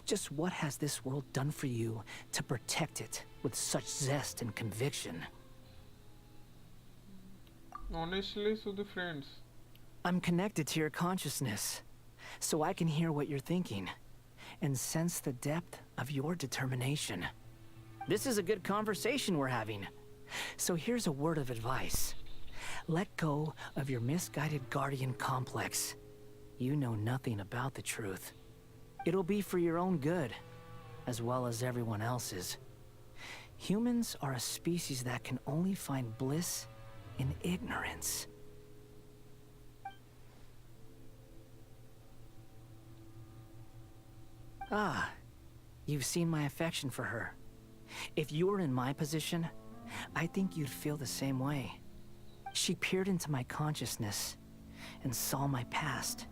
just what has this world done for you to protect it with such zest and conviction? Honestly, so the friends. I'm connected to your consciousness, so I can hear what you're thinking and sense the depth of your determination. This is a good conversation we're having. So here's a word of advice. Let go of your misguided guardian complex. You know nothing about the truth. It'll be for your own good, as well as everyone else's. Humans are a species that can only find bliss in ignorance. Ah, you've seen my affection for her. If you were in my position, I think you'd feel the same way. She peered into my consciousness and saw my past.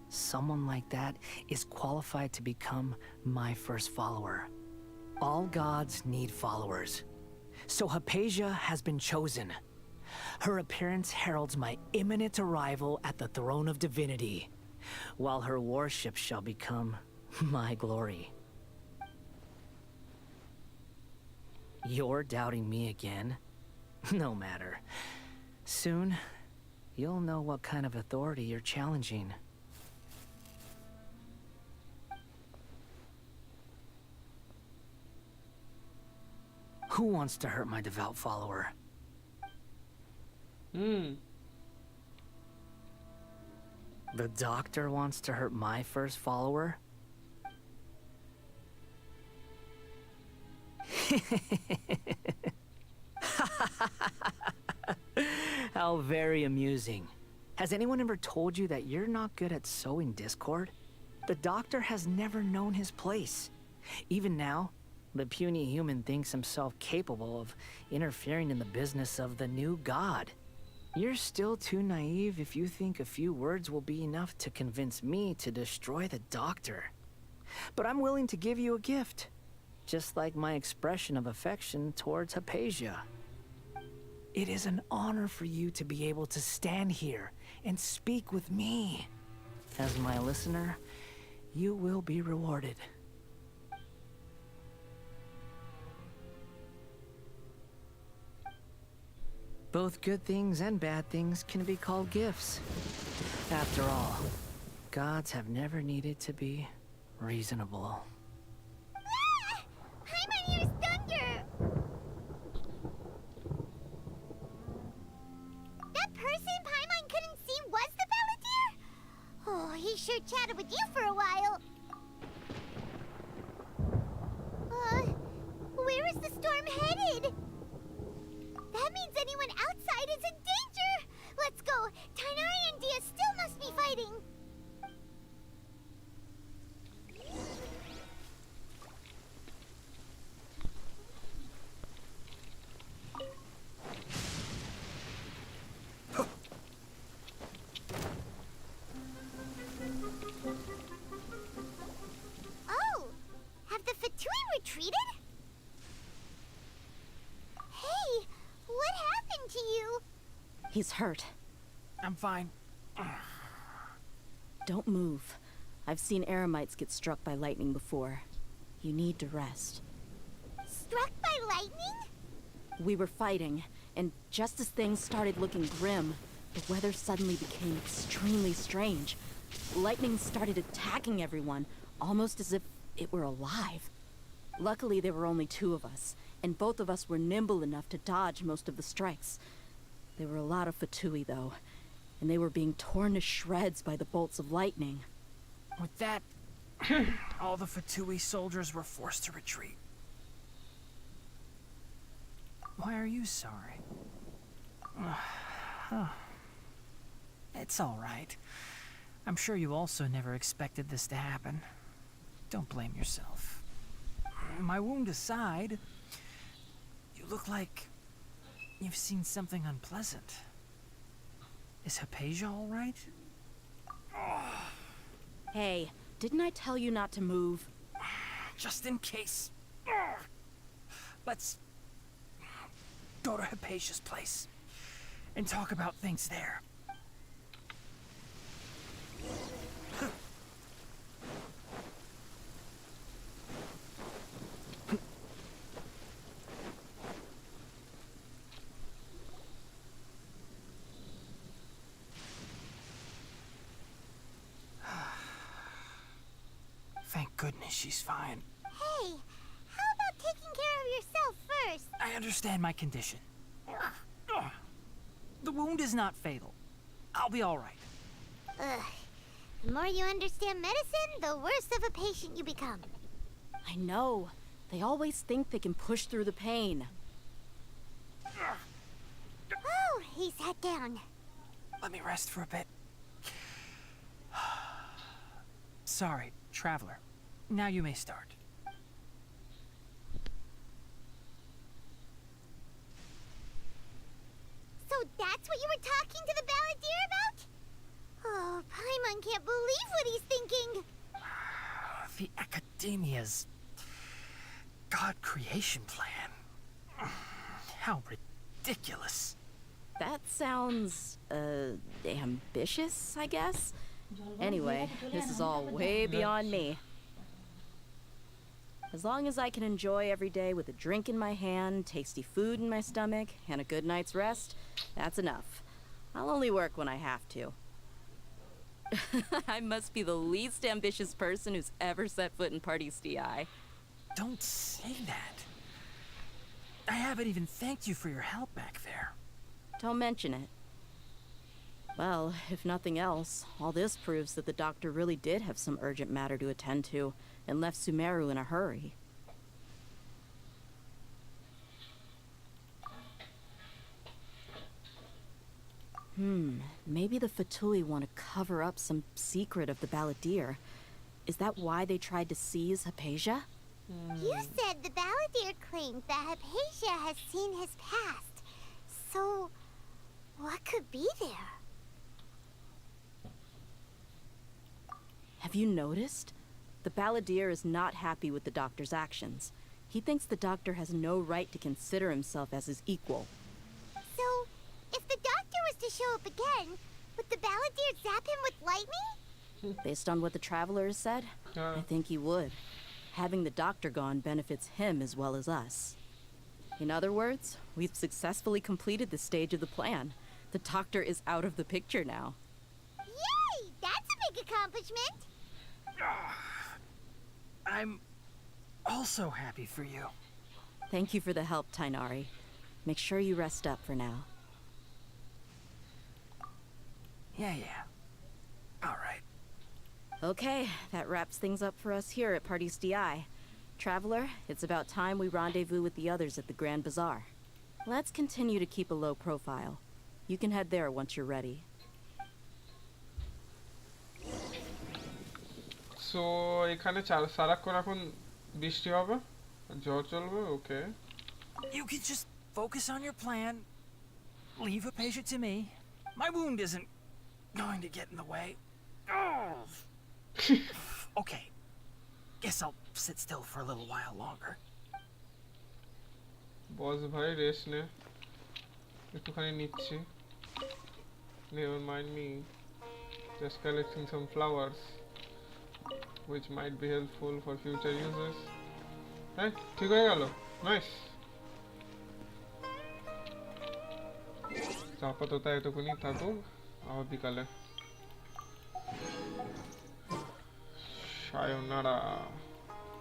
Someone like that is qualified to become my first follower. All gods need followers. So Hypatia has been chosen. Her appearance heralds my imminent arrival at the throne of divinity, while her worship shall become my glory. You're doubting me again? No matter. Soon, you'll know what kind of authority you're challenging. Who wants to hurt my devout follower? The doctor wants to hurt my first follower? How very amusing. Has anyone ever told you that you're not good at sowing discord? The doctor has never known his place. Even now, the puny human thinks himself capable of interfering in the business of the new god. You're still too naive if you think a few words will be enough to convince me to destroy the doctor. But I'm willing to give you a gift, just like my expression of affection towards Hypatia. It is an honor for you to be able to stand here and speak with me. As my listener, you will be rewarded. Both good things and bad things can be called gifts. After all, gods have never needed to be reasonable. Paimon, here's Thunder! sure chatted with you for a while. Where is the storm headed? That means anyone outside is in danger! Let's go! Tainari and Dia still must be fighting! Oh! Have the Fatui retreated? Hey! What happened to you? He's hurt. I'm fine. Don't move. I've seen eremites get struck by lightning before. You need to rest. Struck by lightning? We were fighting, and just as things started looking grim, the weather suddenly became extremely strange. Lightning started attacking everyone, almost as if it were alive. Luckily, there were only two of us, and both of us were nimble enough to dodge most of the strikes. There were a lot of Fatui, though, and they were being torn to shreds by the bolts of lightning. With that, all the Fatui soldiers were forced to retreat. Why are you sorry? It's all right. I'm sure you also never expected this to happen. Don't blame yourself. My wound aside, you look like you've seen something unpleasant. Is Hypatia all right? Hey, didn't I tell you not to move? Just in case. Let's go to Hypatia's place and talk about things there. Thank goodness she's fine. Hey, how about taking care of yourself first? I understand my condition. The wound is not fatal. I'll be all right. Ugh. The more you understand medicine, the worse of a patient you become. I know. They always think they can push through the pain. Oh, he sat down. Let me rest for a bit. Sorry, traveler. Now you may start. So that's what you were talking to the balladeer about? Oh, Paimon can't believe what he's thinking. The Academia's God creation plan. How ridiculous. That sounds, ambitious, I guess? Anyway, this is all way beyond me. As long as I can enjoy every day with a drink in my hand, tasty food in my stomach, and a good night's rest, that's enough. I'll only work when I have to. I must be the least ambitious person who's ever set foot in Party's DI. Don't say that. I haven't even thanked you for your help back there. Don't mention it. Well, if nothing else, all this proves that the doctor really did have some urgent matter to attend to and left Sumeru in a hurry. Maybe the Fatui want to cover up some secret of the balladeer. Is that why they tried to seize Hypatia? You said the balladeer claimed that Hypatia has seen his past. So, what could be there? Have you noticed? The balladeer is not happy with the doctor's actions. He thinks the doctor has no right to consider himself as his equal. So, if the doctor was to show up again, would the balladeer zap him with lightning? Based on what the traveler has said, I think he would. Having the doctor gone benefits him as well as us. In other words, we've successfully completed this stage of the plan. The doctor is out of the picture now. Yay! That's a big accomplishment! I'm also happy for you. Thank you for the help, Tainari. Make sure you rest up for now. Yeah. All right. Okay, that wraps things up for us here at Party's DI. Traveler, it's about time we rendezvous with the others at the Grand Bazaar. Let's continue to keep a low profile. You can head there once you're ready. So এখানে সারাক্ষণ এখন বৃষ্টি হবে ঝড় চলবে ওকে You can just focus on your plan. Leave a patient to me. My wound isn't going to get in the way. Oh. Okay. Guess I'll sit still for a little while longer. বস ভাই rest নে একটুখানি নিচ্ছি never mind me just collecting some flowers which might be helpful for future uses হ্যাঁ ঠিক হয়ে গেল nice আপাতত এতটুকুনি থাকুক আবার বিকালে সায়োনারা